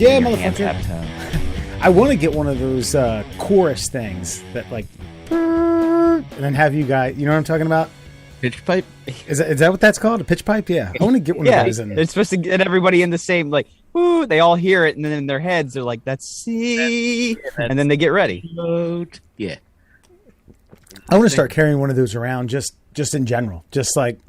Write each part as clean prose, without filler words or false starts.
Yeah, your hand motherfucker. tap tone. I want to get one of those chorus things that like, and then have you guys. You know what I'm talking about? Pitch pipe. Is that what that's called? A pitch pipe? Yeah. I want to get one of those. It's supposed to get everybody in the same, like, ooh, they all hear it, and then in their heads, they're like, that's C, and then they get ready. Yeah. I want to start carrying one of those around just in general. Just like,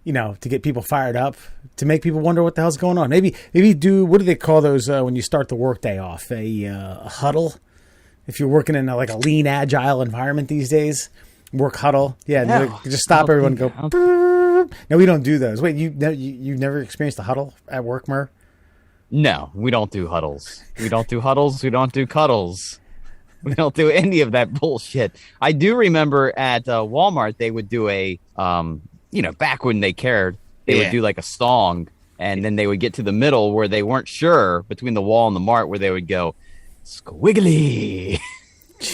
to get people fired up, to make people wonder what the hell's going on. Maybe what do they call those when you start the workday off? A huddle? If you're working in a lean, agile environment these days. Work huddle. Yeah, No, just stop everyone and go. No, we don't do those. Wait, you never experienced a huddle at work, Mur? No, we don't do huddles. We don't do huddles. We don't do cuddles. We don't do any of that bullshit. I do remember at Walmart, they would do a, back when they cared, they would do like a song, and then they would get to the middle where they weren't sure between the wall and the mart where they would go, squiggly.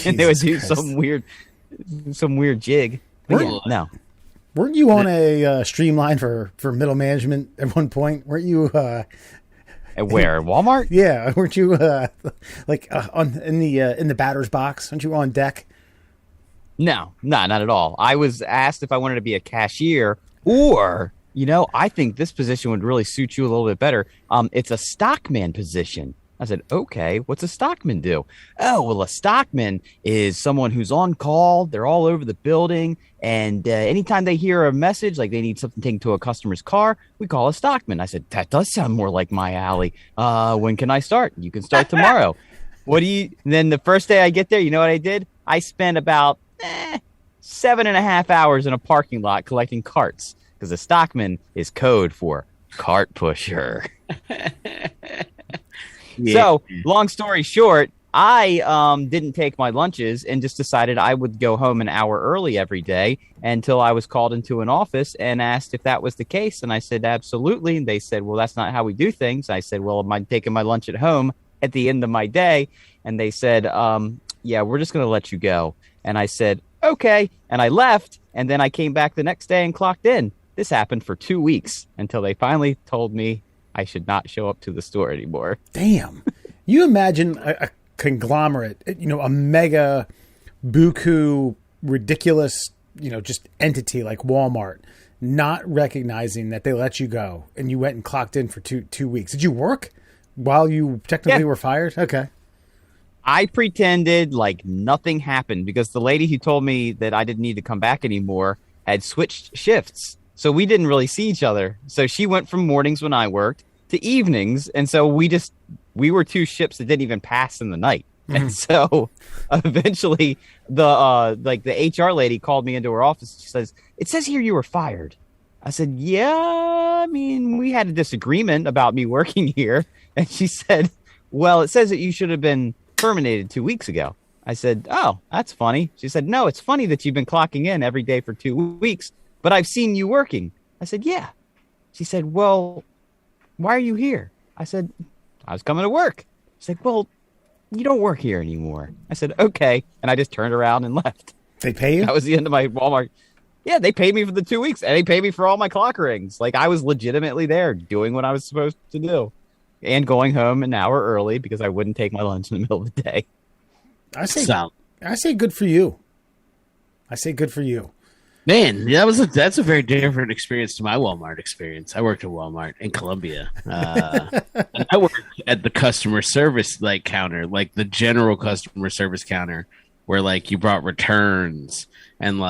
And they would do some weird jig. But no. Weren't you on a streamline for middle management at one point? Weren't you? At where? Walmart? Yeah, weren't you in the batter's box? Weren't you on deck? No, not at all. I was asked if I wanted to be a cashier, or I think this position would really suit you a little bit better. It's a stockman position. I said, okay, what's a stockman do? Oh, well, a stockman is someone who's on call. They're all over the building. And anytime they hear a message, like they need something taken to a customer's car, we call a stockman. I said, that does sound more like my alley. When can I start? You can start tomorrow. Then the first day I get there, you know what I did? I spent about 7.5 hours in a parking lot collecting carts, because a stockman is code for cart pusher. Yeah. So, long story short, I didn't take my lunches and just decided I would go home an hour early every day until I was called into an office and asked if that was the case. And I said, absolutely. And they said, well, that's not how we do things. I said, well, am I taking my lunch at home at the end of my day? And they said, yeah, we're just going to let you go. And I said, okay. And I left. And then I came back the next day and clocked in. This happened for 2 weeks until they finally told me I should not show up to the store anymore. Damn. You imagine a conglomerate, a mega buku ridiculous, just entity like Walmart not recognizing that they let you go and you went and clocked in for two weeks. Did you work while you technically were fired? Okay. I pretended like nothing happened because the lady who told me that I didn't need to come back anymore had switched shifts. So we didn't really see each other. So she went from mornings when I worked to evenings. And so we were two ships that didn't even pass in the night. Mm-hmm. And so eventually the HR lady called me into her office. She says, it says here you were fired. I said, yeah, I mean, we had a disagreement about me working here. And she said, well, it says that you should have been terminated 2 weeks ago. I said, oh, that's funny. She said, no, it's funny that you've been clocking in every day for 2 weeks, but I've seen you working. I said, yeah. She said, well, why are you here? I said, I was coming to work. She said, well, you don't work here anymore. I said, okay. And I just turned around and left. They pay you? That was the end of my Walmart. Yeah, they paid me for the 2 weeks, and they paid me for all my clock rings. Like, I was legitimately there doing what I was supposed to do and going home an hour early because I wouldn't take my lunch in the middle of the day. I say good for you. I say good for you. Man, that's a very different experience to my Walmart experience. I worked at Walmart in Columbia. I worked at the customer service counter, like the general customer service counter, where you brought returns and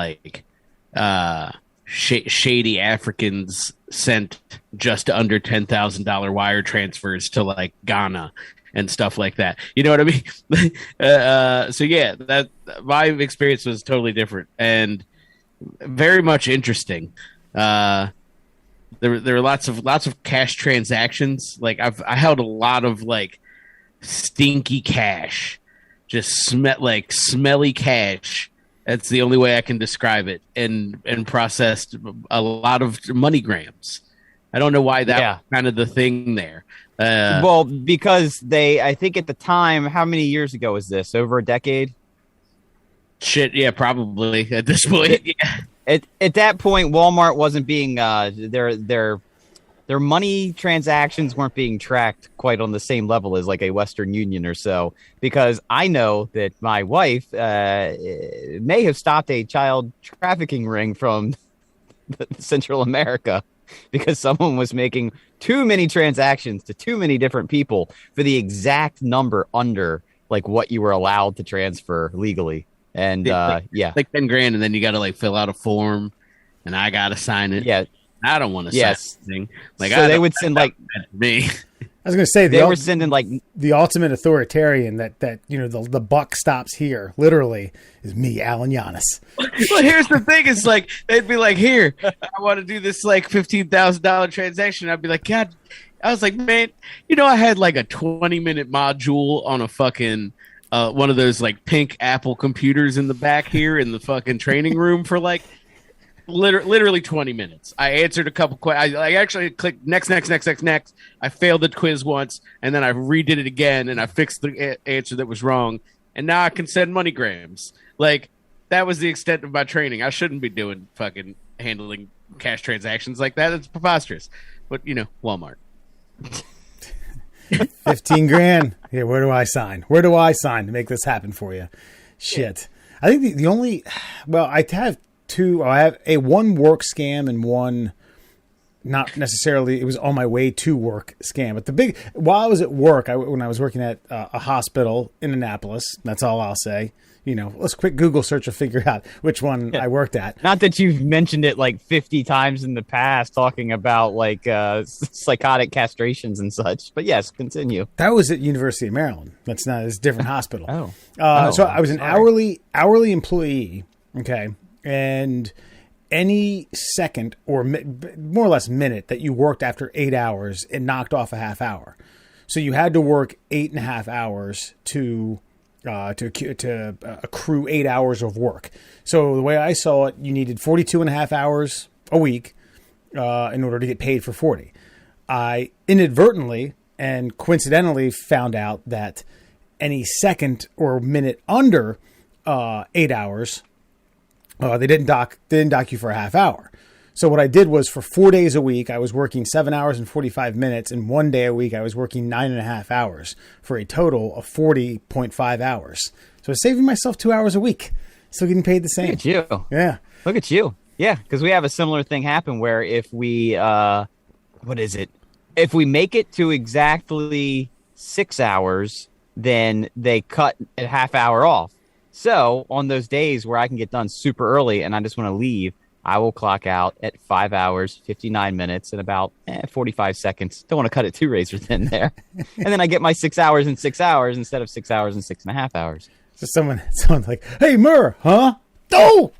shady Africans sent just under $10,000 wire transfers to Ghana and stuff like that. You know what I mean? So yeah, that my experience was totally different and very much interesting. There were lots of cash transactions. I held a lot of stinky cash, just smelly cash. That's the only way I can describe it. And processed a lot of MoneyGrams. I don't know why that was kind of the thing there. Well, because I think at the time, how many years ago was this? Over a decade? Shit, yeah, probably at this point. Yeah. At that point, Walmart wasn't being their their money transactions weren't being tracked quite on the same level as like a Western Union or so, because I know that my wife may have stopped a child trafficking ring from Central America because someone was making too many transactions to too many different people for the exact number under like what you were allowed to transfer legally. And like 10 grand, and then you got to like fill out a form, and I got to sign it. Yeah. I don't want to sign anything. Like, so they would send like me. I was going to say they were sending like the ultimate authoritarian that you know the buck stops here. Literally is me, Alan Giannis. Well, here's the thing: is like they'd be like, "Here, I want to do this like $15,000 transaction." I'd be like, "God," I was like, "Man, you know, I had like a 20-minute module on a fucking one of those like pink Apple computers in the back here in the fucking training room for like." Literally 20 minutes. I answered a couple questions. I actually clicked next. I failed the quiz once, and then I redid it again, and I fixed the answer that was wrong. And now I can send MoneyGrams. Like, that was the extent of my training. I shouldn't be doing fucking handling cash transactions like that. It's preposterous. But, you know, Walmart. 15 grand. Here, where do I sign? Where do I sign to make this happen for you? Shit. I think the only, well, I have two. I have one work scam and one not necessarily. It was on my way to work scam. But while I was at work, when I was working at a hospital in Annapolis, that's all I'll say. You know, let's quick Google search to figure out which one I worked at. Not that you've mentioned it like 50 times in the past, talking about like psychotic castrations and such. But yes, continue. That was at University of Maryland. That's not. It's a different hospital. So I was an hourly employee. Okay. And any second or more or less minute that you worked after 8 hours, it knocked off a half hour. So you had to work 8.5 hours to accrue 8 hours of work. So the way I saw it, you needed 42.5 hours a week in order to get paid for 40. I inadvertently and coincidentally found out that any second or minute under 8 hours, they didn't dock you for a half hour. So what I did was for 4 days a week, I was working 7 hours and 45 minutes, and 1 day a week I was working 9.5 hours for a total of 40.5 hours. So I was saving myself 2 hours a week, still getting paid the same. Look at you. Yeah. Look at you. Yeah, because we have a similar thing happen where if we, if we make it to exactly 6 hours, then they cut a half hour off. So on those days where I can get done super early and I just want to leave, I will clock out at 5 hours, 59 minutes, and about 45 seconds. Don't want to cut it too razor thin there. And then I get my 6 hours in 6 hours instead of 6 hours and 6.5 hours. So someone's like, "Hey, Murr, huh? Oh!"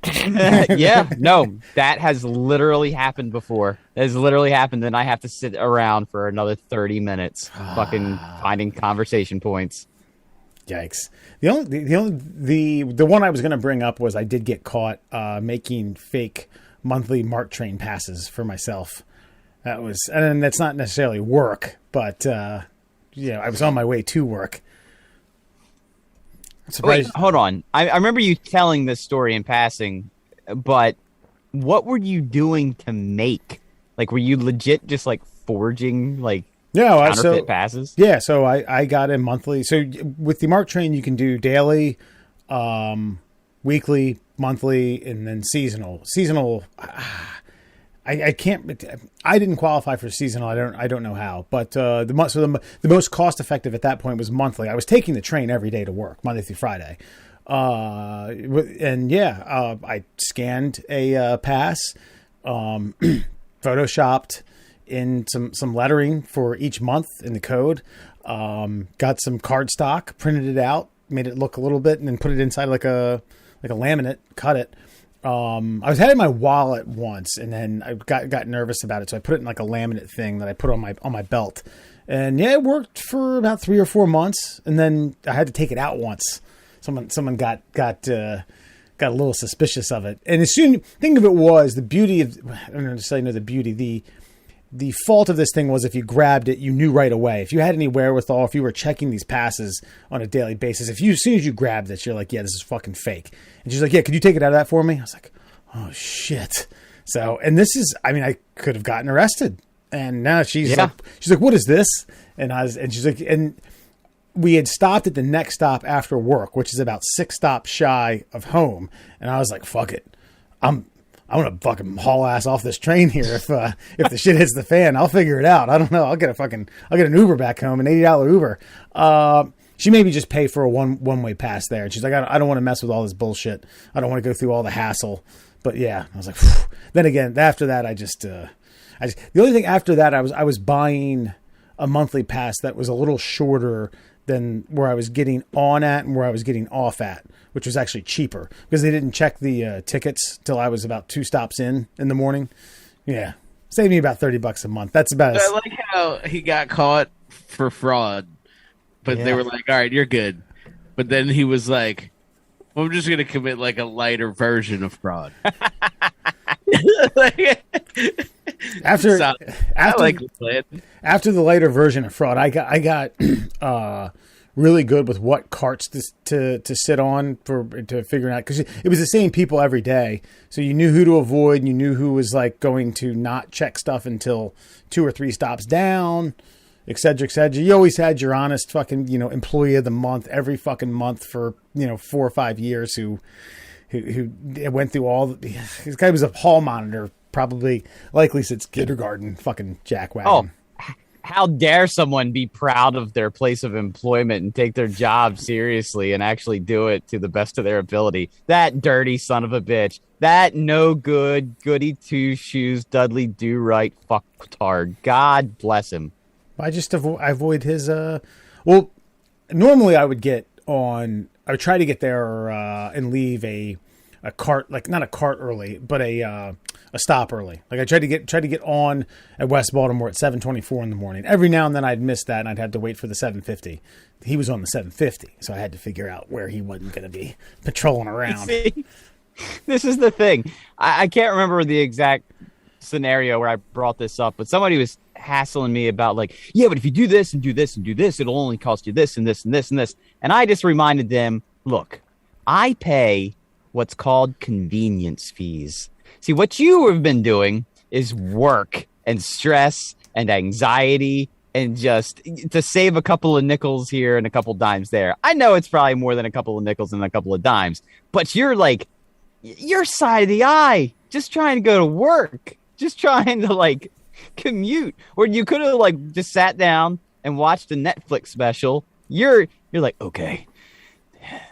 Yeah, no, that has literally happened before. That has literally happened, and I have to sit around for another 30 minutes fucking finding conversation points. Yikes. The one I was going to bring up was I did get caught making fake monthly MARC train passes for myself. And that's not necessarily work, but I was on my way to work. Wait, hold on. I remember you telling this story in passing, but what were you doing to make? Like, were you legit just like forging like counterfeit passes? Yeah, so I got a monthly. So with the MARC train, you can do daily, weekly, monthly, and then seasonal. Seasonal, I can't. I didn't qualify for seasonal. I don't know how. But the most cost effective at that point was monthly. I was taking the train every day to work, Monday through Friday. I scanned a pass, photoshopped in some lettering for each month in the code, got some cardstock, printed it out, made it look a little bit, and then put it inside like a laminate, cut it. I had it in my wallet once, and then I got nervous about it, so I put it in like a laminate thing that I put on my belt. And yeah, it worked for about 3 or 4 months, and then I had to take it out once. Someone got a little suspicious of it. And think of it was the beauty of, I don't necessarily know the beauty, the fault of this thing was if you grabbed it, you knew right away. If you had any wherewithal, if you were checking these passes on a daily basis, as soon as you grabbed it, you're like, yeah, this is fucking fake. And she's like, yeah, could you take it out of that for me? I was like, oh shit. So, and this is, I mean, I could have gotten arrested And now she's like, what is this? And she's like, and we had stopped at the next stop after work, which is about 6 stops shy of home. And I was like, fuck it. I'm going to fucking haul ass off this train here. If the shit hits the fan, I'll figure it out. I don't know. I'll get an Uber back home, an $80 Uber. She made me just pay for a one-way pass there. And she's like, I don't want to mess with all this bullshit. I don't want to go through all the hassle. But yeah, I was like, phew. Then again, after that, the only thing after that, I was buying a monthly pass that was a little shorter than where I was getting on at and where I was getting off at, which was actually cheaper because they didn't check the tickets till I was about 2 stops in the morning. Yeah. Saved me about $30 a month. That's about it. I like how he got caught for fraud, but they were like, all right, you're good. But then he was like, well, I'm just going to commit like a lighter version of fraud. After the later version of fraud, I got really good with what carts to sit on to figuring out, because it was the same people every day, so you knew who to avoid, and you knew who was like going to not check stuff until 2 or 3 stops down, et cetera, et cetera. You always had your honest fucking employee of the month every fucking month for 4 or 5 years who went through all this guy was a hall monitor, probably likely since kindergarten, fucking jackwagon. Oh, how dare someone be proud of their place of employment and take their job seriously and actually do it to the best of their ability. That dirty son of a bitch. That no good, goody two shoes, Dudley do right fucktard. God bless him. I just avoid his, well, normally I would try to get there and leave a cart, like not a cart early, but a stop early. Like I tried to get on at West Baltimore at 7:24 in the morning. Every now and then I'd miss that and I'd have to wait for the 7:50. He was on the 7:50, so I had to figure out where he wasn't going to be patrolling around. See, this is the thing. I can't remember the exact scenario where I brought this up, but somebody was hassling me about like, yeah, but if you do this and do this and do this, it'll only cost you this and this and this and this. And I just reminded them, look, I pay what's called convenience fees. See, what you have been doing is work and stress and anxiety and just to save a couple of nickels here and a couple dimes there. I know it's probably more than a couple of nickels and a couple of dimes, but you're like, your side of the eye, just trying to go to work, just trying to like commute, or you could have like just sat down and watched a Netflix special. You're like, okay,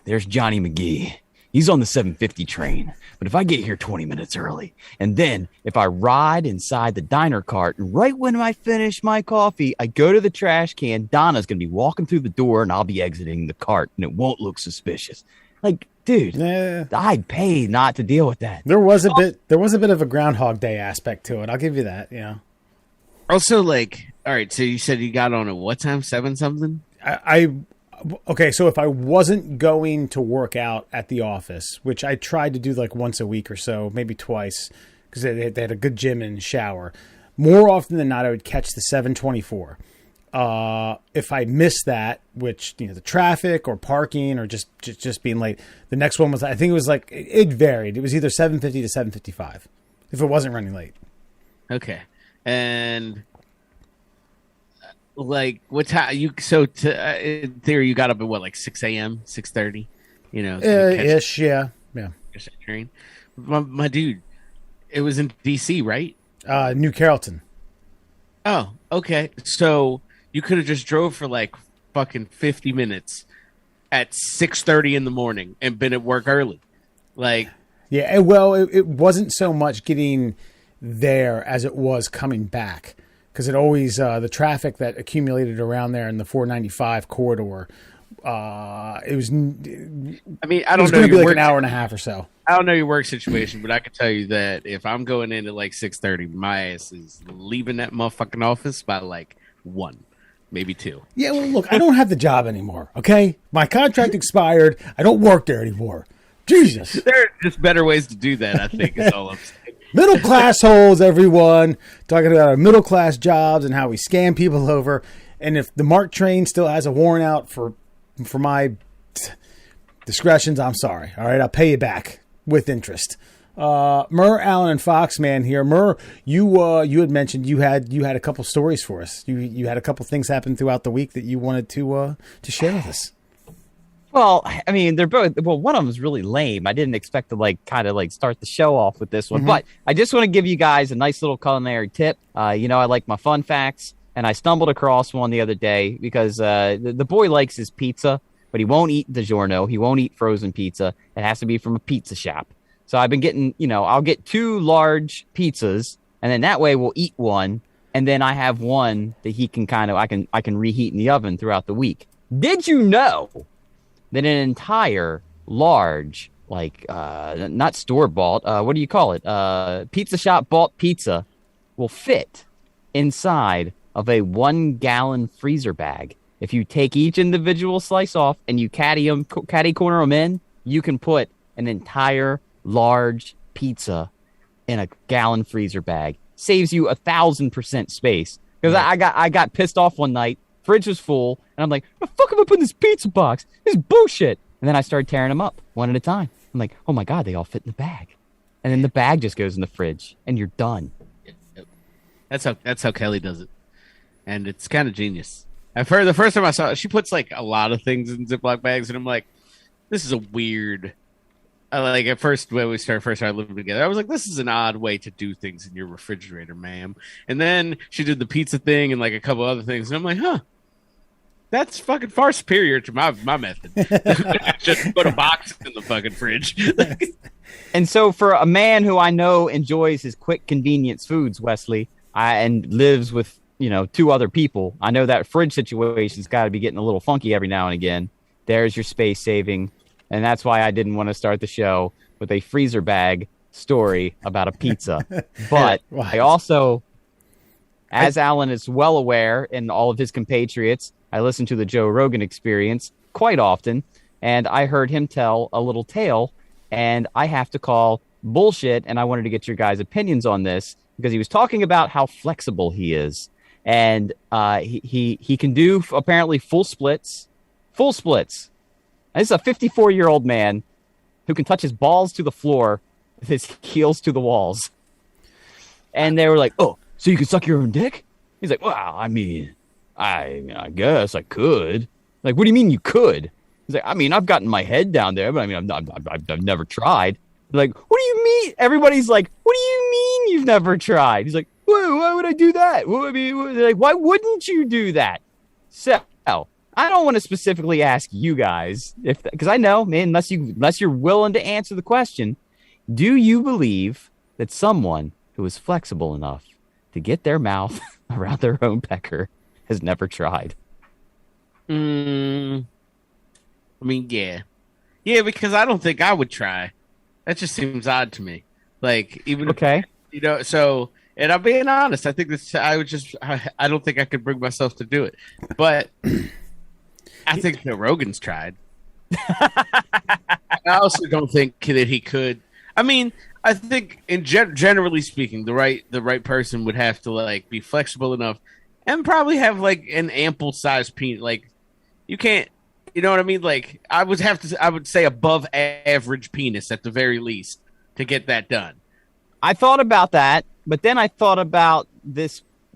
there's Johnny McGee. He's on the 7:50 train, but if I get here 20 minutes early, and then if I ride inside the diner cart, and right when I finish my coffee, I go to the trash can, Donna's going to be walking through the door, and I'll be exiting the cart, and it won't look suspicious. Like, dude, I'd pay not to deal with that. There was a bit of a Groundhog Day aspect to it. I'll give you that. Yeah. Also, like, all right, so you said you got on at what time? 7 something? Okay, so if I wasn't going to work out at the office, which I tried to do like once a week or so, maybe twice, because they had a good gym and shower, more often than not, I would catch the 7:24. If I missed that, which, the traffic or parking or just being late, the next one was, I think it was like, it varied. It was either 7:50 to 7:55 if it wasn't running late. Okay. And like, what's how you? So, in theory, you got up at what, like 6 a.m., 6:30? Ish, yeah. Train. My dude, it was in D.C., right? New Carrollton. Oh, okay. So you could have just drove for like fucking 50 minutes at 6:30 in the morning and been at work early. Like, yeah. Well, it wasn't so much getting there as it was coming back. Because it always, the traffic that accumulated around there in the 495 corridor, it was. I mean, I don't know. It was going to be like an hour and a half or so. I don't know your work situation, but I can tell you that if I'm going in at like 6:30, my ass is leaving that motherfucking office by like 1, maybe 2. Yeah, well, look, I don't have the job anymore. Okay, my contract expired. I don't work there anymore. Jesus, there are just better ways to do that. I think is all I'm saying. Middle class holes, everyone. Talking about our middle class jobs and how we scam people over. And if the MARC train still has a warrant out for my discretions, I'm sorry. All right, I'll pay you back with interest. Murr, Allen, and Foxman here. Murr, you had mentioned you had a couple stories for us. You had a couple things happen throughout the week that you wanted to share with us. Well, I mean, they're both. Well, one of them is really lame. I didn't expect to kind of start the show off with this one, but I just want to give you guys a nice little culinary tip. I like my fun facts, and I stumbled across one the other day because the boy likes his pizza, but he won't eat DiGiorno. He won't eat frozen pizza. It has to be from a pizza shop. So I've been getting, I'll get 2 large pizzas, and then that way we'll eat one, and then I have one that he can I can reheat in the oven throughout the week. Did you know that an entire large, not store-bought, what do you call it? Pizza shop bought pizza will fit inside of a 1-gallon freezer bag. If you take each individual slice off and you catty corner them in, you can put an entire large pizza in a gallon freezer bag. Saves you 1,000% space. Because I got pissed off one night. Fridge was full, and I'm like, "The fuck am I putting this pizza box? This is bullshit." And then I started tearing them up one at a time. I'm like, "Oh my god, they all fit in the bag." And then the bag just goes in the fridge, and you're done. That's how Kelly does it, and it's kind of genius. I've heard the first time I saw it, she puts a lot of things in Ziploc bags, and I'm like, "This is a weird." At first when we started living together, I was like, "This is an odd way to do things in your refrigerator, ma'am." And then she did the pizza thing and a couple other things, and I'm like, "Huh, that's fucking far superior to my method." Just put a box in the fucking fridge. And so, for a man who I know enjoys his quick convenience foods, Wesley, and lives with 2 other people, I know that fridge situation's got to be getting a little funky every now and again. There's your space saving. And that's why I didn't want to start the show with a freezer bag story about a pizza. But I also, as Alan is well aware, and all of his compatriots, I listen to the Joe Rogan Experience quite often, and I heard him tell a little tale, and I have to call bullshit, and I wanted to get your guys' opinions on this, because he was talking about how flexible he is. And he can do, apparently, full splits. Full splits. This is a 54-year-old man who can touch his balls to the floor with his heels to the walls. And they were like, "Oh, so you can suck your own dick?" He's like, "Well, I mean, I guess I could." Like, "What do you mean you could?" He's like, "I mean, I've gotten my head down there, but I mean, I've never tried." Like, "What do you mean?" Everybody's like, "What do you mean you've never tried?" He's like, "Why would I do that?" Well, I mean, they're like, "Why wouldn't you do that?" So I don't want to specifically ask you guys, because I know, man, unless you're willing to answer the question, do you believe that someone who is flexible enough to get their mouth around their own pecker has never tried? I mean, yeah, because I don't think I would try. That just seems odd to me. Even okay, so. And I'm being honest. I think I don't think I could bring myself to do it, but. I think that Rogan's tried. I also don't think that he could. I mean, I think generally speaking, the right person would have to be flexible enough and probably have an ample size penis. You can't, you know what I mean? I would say above average penis at the very least to get that done. I thought about that, but then I thought about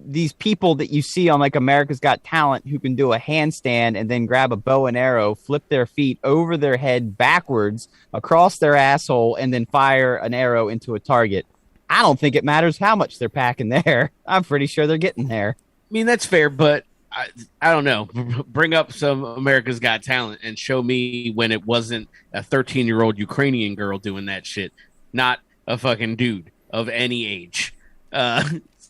these people that you see on America's Got Talent who can do a handstand and then grab a bow and arrow, flip their feet over their head backwards across their asshole, and then fire an arrow into a target. I don't think it matters how much they're packing there. I'm pretty sure they're getting there. I mean, that's fair, but I don't know. Bring up some America's Got Talent and show me when it wasn't a 13-year-old Ukrainian girl doing that shit, not a fucking dude of any age.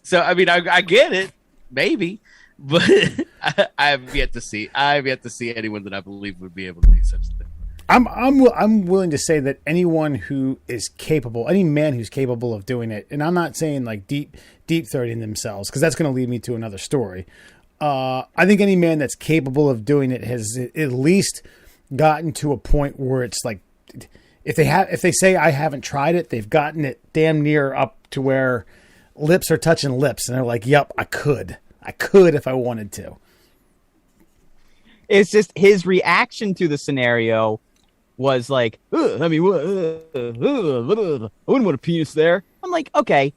So, I mean, I get it, maybe, but I have yet to see. Anyone that I believe would be able to do such a thing. I'm willing to say that anyone who is capable, any man who's capable of doing it, and I'm not saying deep throating themselves, because that's going to lead me to another story. I think any man that's capable of doing it has at least gotten to a point where it's if they say I haven't tried it, they've gotten it damn near up to where lips are touching lips, and they're like, "Yep, I could if I wanted to." It's just his reaction to the scenario was like, "Ugh, I mean, I wouldn't want a penis there." I'm like, okay.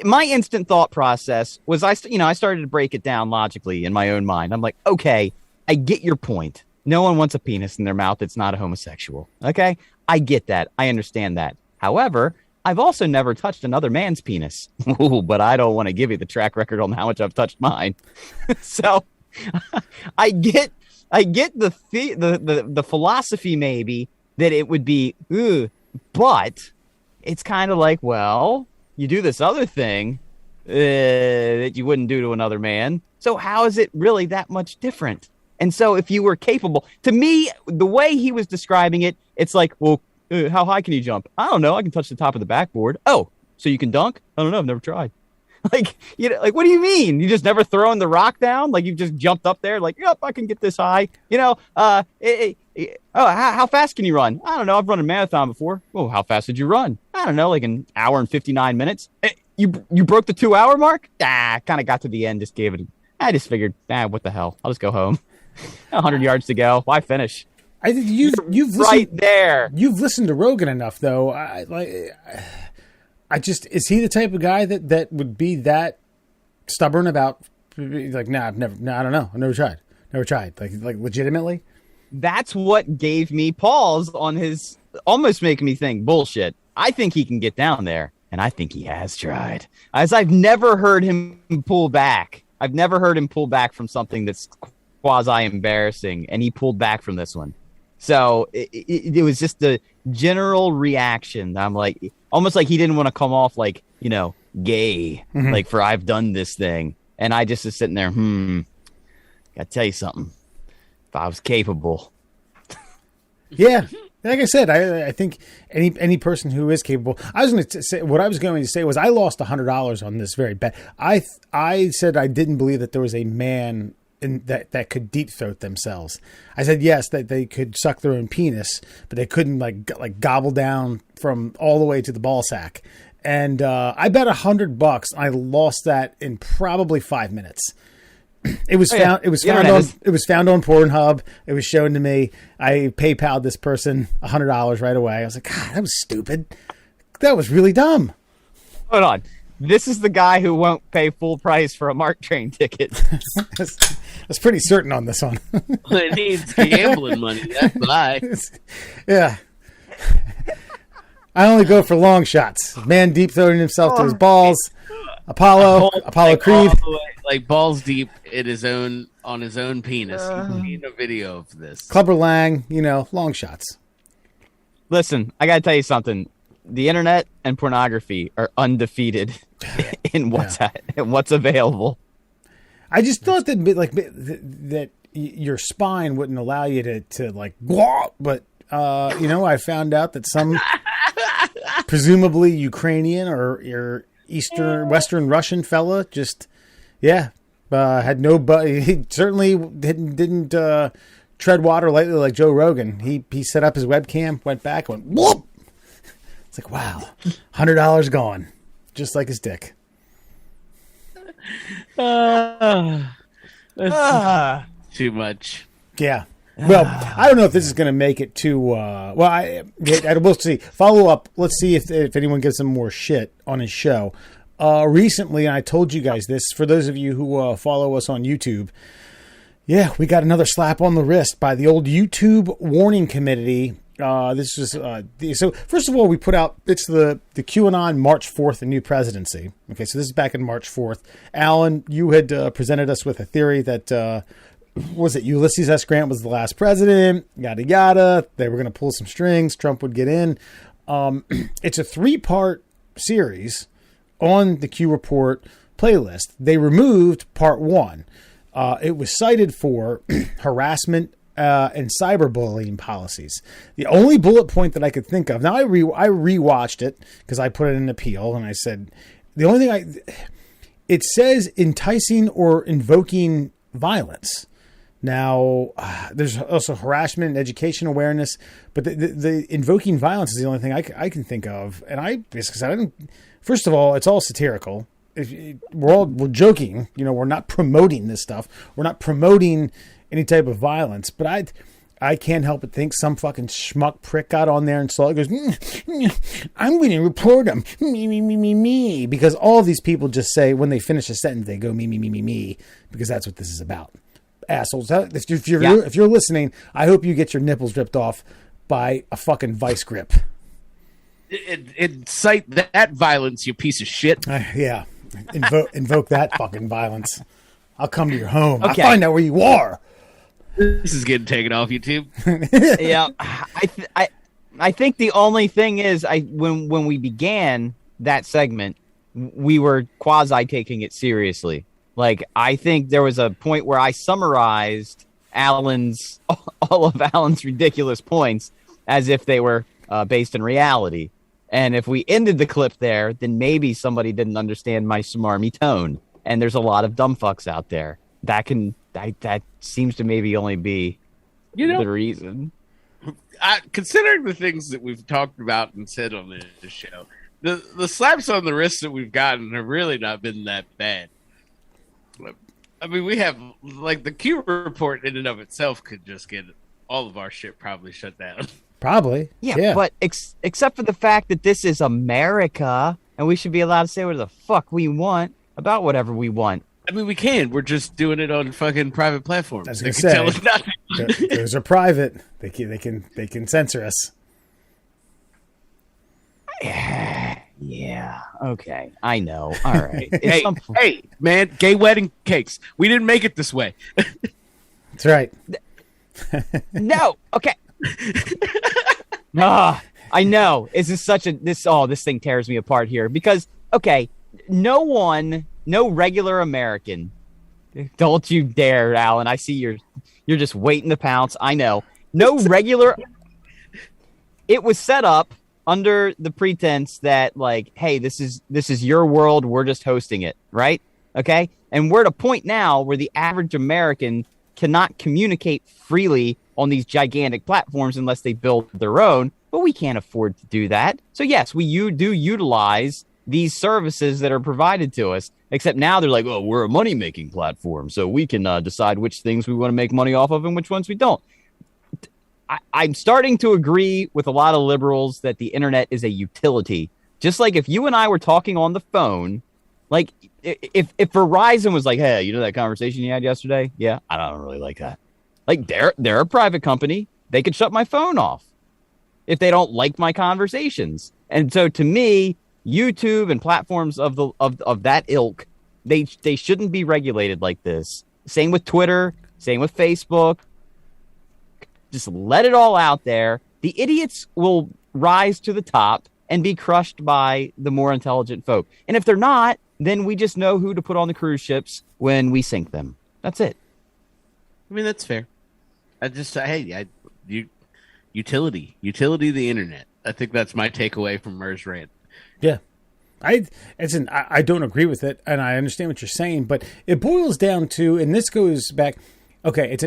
My instant thought process was I started to break it down logically in my own mind. I'm like, okay, I get your point. No one wants a penis in their mouth that's not a homosexual. Okay, I get that. I understand that. However, I've also never touched another man's penis. Ooh, but I don't want to give you the track record on how much I've touched mine. So I get the philosophy maybe that it would be, but it's kind of like, well, you do this other thing that you wouldn't do to another man. So how is it really that much different? And so if you were capable, to me, the way he was describing it, it's like, well, how high can you jump? I don't know. I can touch the top of the backboard. Oh, so you can dunk? I don't know. I've never tried. Like, what do you mean? You just never throwing the rock down? Like you've just jumped up there? Like, yep, I can get this high. How fast can you run? I don't know. I've run a marathon before. Oh, how fast did you run? I don't know, like an hour and 59 minutes. You broke the 2-hour mark? Kind of got to the end, just gave it. I just figured, what the hell? I'll just go home. 100 yards to go. Why finish? I think you've listened, right there. You've listened to Rogan enough, though. Is he the type of guy that would be that stubborn about like, I don't know. I've never tried. Like legitimately. That's what gave me pause on his almost making me think bullshit. I think he can get down there, and I think he has tried. As I've never heard him pull back. I've never heard him pull back from something that's quasi embarrassing, and he pulled back from this one. So it was just the general reaction. I'm like, almost like he didn't want to come off like, gay, like for I've done this thing. And I just was sitting there, gotta tell you something. If I was capable. Yeah. Like I said, I think any person who is capable. I was going to say what I was going to say was I lost $100 on this very bet. I said I didn't believe that there was a man that could deep throat themselves. I said yes, that they could suck their own penis, but they couldn't like gobble down from all the way to the ball sack. And I bet $100. I lost that in probably 5 minutes. It was found. It was found on. It was found on Pornhub. It was shown to me. I PayPal'd this person $100 right away. I was like, God, that was stupid. That was really dumb. Hold on. This is the guy who won't pay full price for a Mark Train ticket. That's pretty certain on this one. Well, it needs gambling money. That's why. Yeah. I only go for long shots. Man deep throating himself to his balls. Apollo Creed. Like balls deep in his own penis. You've seen a video of this. Clubber Lang, long shots. Listen, I got to tell you something. The internet and pornography are undefeated in what's available. I just thought that your spine wouldn't allow you to like, but I found out that some presumably Ukrainian or Western Russian fella just had no he certainly didn't tread water lightly like Joe Rogan. He set up his webcam, went back, went whoop. It's like, wow, $100 gone, just like his dick. Too much. Yeah. Well, I don't know if this is going to make it too. We'll see. Follow up. Let's see if anyone gives him more shit on his show. Recently, and I told you guys this, for those of you who follow us on YouTube, we got another slap on the wrist by the old YouTube warning committee. This is so. First of all, we put out the QAnon March 4th, the new presidency. Okay, so this is back in March 4th. Alan, you had presented us with a theory that was it Ulysses S. Grant was the last president. Yada yada. They were going to pull some strings. Trump would get in. It's a 3-part series on the Q Report playlist. They removed part 1. It was cited for harassment and cyberbullying policies. The only bullet point that I could think of. Now I rewatched it because I put it in an appeal, and I said the only thing it says enticing or invoking violence. Now there's also harassment and education awareness, but the invoking violence is the only thing I can think of. And because I didn't. First of all, it's all satirical. We're joking. We're not promoting this stuff. We're not promoting any type of violence. But I can't help but think some fucking schmuck prick got on there and saw it. Goes, I'm going to report him. Me. Because all of these people just say, when they finish a sentence, they go, me. Because that's what this is about. Assholes. If you're listening, I hope you get your nipples ripped off by a fucking vice grip. Incite that violence, you piece of shit. Yeah. Invoke that fucking violence. I'll come to your home. Okay. I'll find out where you are. This is getting taken off YouTube. Yeah, I think the only thing is, when we began that segment, we were quasi taking it seriously. Like, I think there was a point where I summarized all of Alan's ridiculous points as if they were based in reality. And if we ended the clip there, then maybe somebody didn't understand my smarmy tone. And there's a lot of dumb fucks out there. That seems to maybe only be the reason. Considering the things that we've talked about and said on this show, the slaps on the wrist that we've gotten have really not been that bad. I mean, we have, like, the Q report in and of itself could just get all of our shit probably shut down. Probably. Yeah. But except for the fact that this is America and we should be allowed to say whatever the fuck we want about whatever we want. I mean, we can. We're just doing it on fucking private platforms. I was going to say, tell us nothing. Those are private. They can censor us. Yeah. Okay. I know. All right. Hey, man, gay wedding cakes. We didn't make it this way. That's right. No. Okay. I know. This thing tears me apart here because, okay, no regular American. Don't you dare, Alan. I see you're just waiting to pounce. I know. No regular. It was set up under the pretense that, like, hey, this is your world. We're just hosting it, right? Okay. And we're at a point now where the average American cannot communicate freely on these gigantic platforms unless they build their own. But we can't afford to do that. So yes, we do utilize these services that are provided to us, except now they're like, oh, we're a money-making platform, so we can decide which things we want to make money off of and which ones we don't. I'm starting to agree with a lot of liberals that the internet is a utility. Just like if you and I were talking on the phone, like if Verizon was like, hey, you know that conversation you had yesterday? Yeah, I don't really like that. Like they're a private company. They could shut my phone off if they don't like my conversations. And so to me, YouTube and platforms of that ilk, they shouldn't be regulated like this. Same with Twitter, same with Facebook. Just let it all out there. The idiots will rise to the top and be crushed by the more intelligent folk. And if they're not, then we just know who to put on the cruise ships when we sink them. That's it. I mean, that's fair. Utility of the internet. I think that's my takeaway from Mer's rant. Yeah. I don't agree with it, and I understand what you're saying, but it boils down to, and this goes back, okay,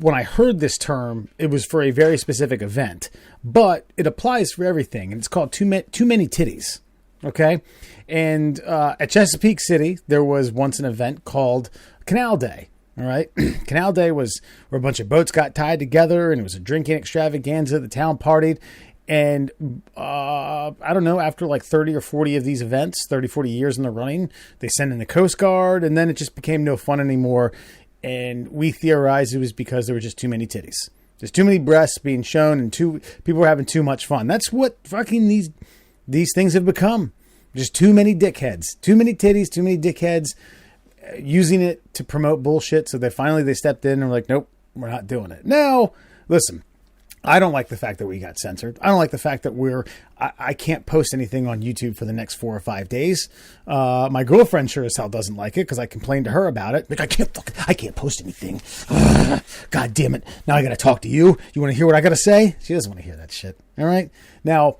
when I heard this term, it was for a very specific event, but it applies for everything, and it's called too many titties, okay? And at Chesapeake City, there was once an event called Canal Day, all right? Canal Day was where a bunch of boats got tied together, and it was a drinking extravaganza. The town partied. And I don't know, after like 30 or 40 of these events, 30, 40 years in the running, they sent in the Coast Guard, and then it just became no fun anymore. And we theorized it was because there were just too many titties. There's too many breasts being shown, and people were having too much fun. That's what fucking these things have become. Just too many dickheads. Too many titties, too many dickheads using it to promote bullshit. So they stepped in and were like, nope, we're not doing it. Now, listen. I don't like the fact that we got censored. I don't like the fact that I can't post anything on YouTube for the next 4 or 5 days. My girlfriend sure as hell doesn't like it because I complained to her about it. Like, I can't post anything. God damn it. Now I got to talk to you. You want to hear what I got to say? She doesn't want to hear that shit. All right. Now,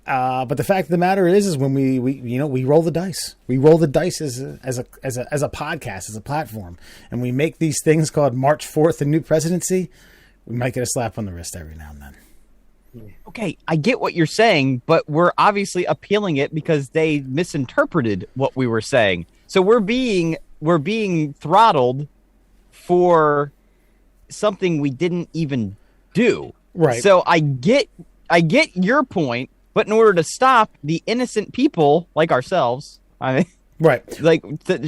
but the fact of the matter is when we roll the dice. We roll the dice as a podcast, as a platform, and we make these things called March 4th, the new presidency. We might get a slap on the wrist every now and then. Okay, I get what you're saying, but we're obviously appealing it because they misinterpreted what we were saying. So we're being throttled for something we didn't even do. Right. So I get your point, but in order to stop the innocent people like ourselves, I mean, right, like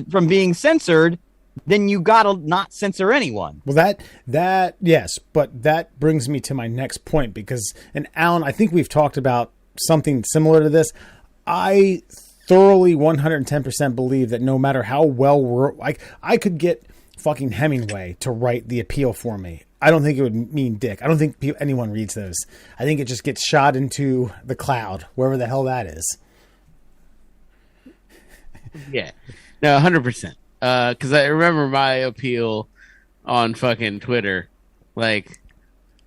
from being censored, then you gotta not censor anyone. Well, that yes, but that brings me to my next point because, and Alan, I think we've talked about something similar to this. I thoroughly 110% believe that no matter how well we're, like, I could get fucking Hemingway to write the appeal for me. I don't think it would mean dick. I don't think anyone reads those. I think it just gets shot into the cloud, wherever the hell that is. Yeah, no, 100%. Because I remember my appeal on fucking Twitter, like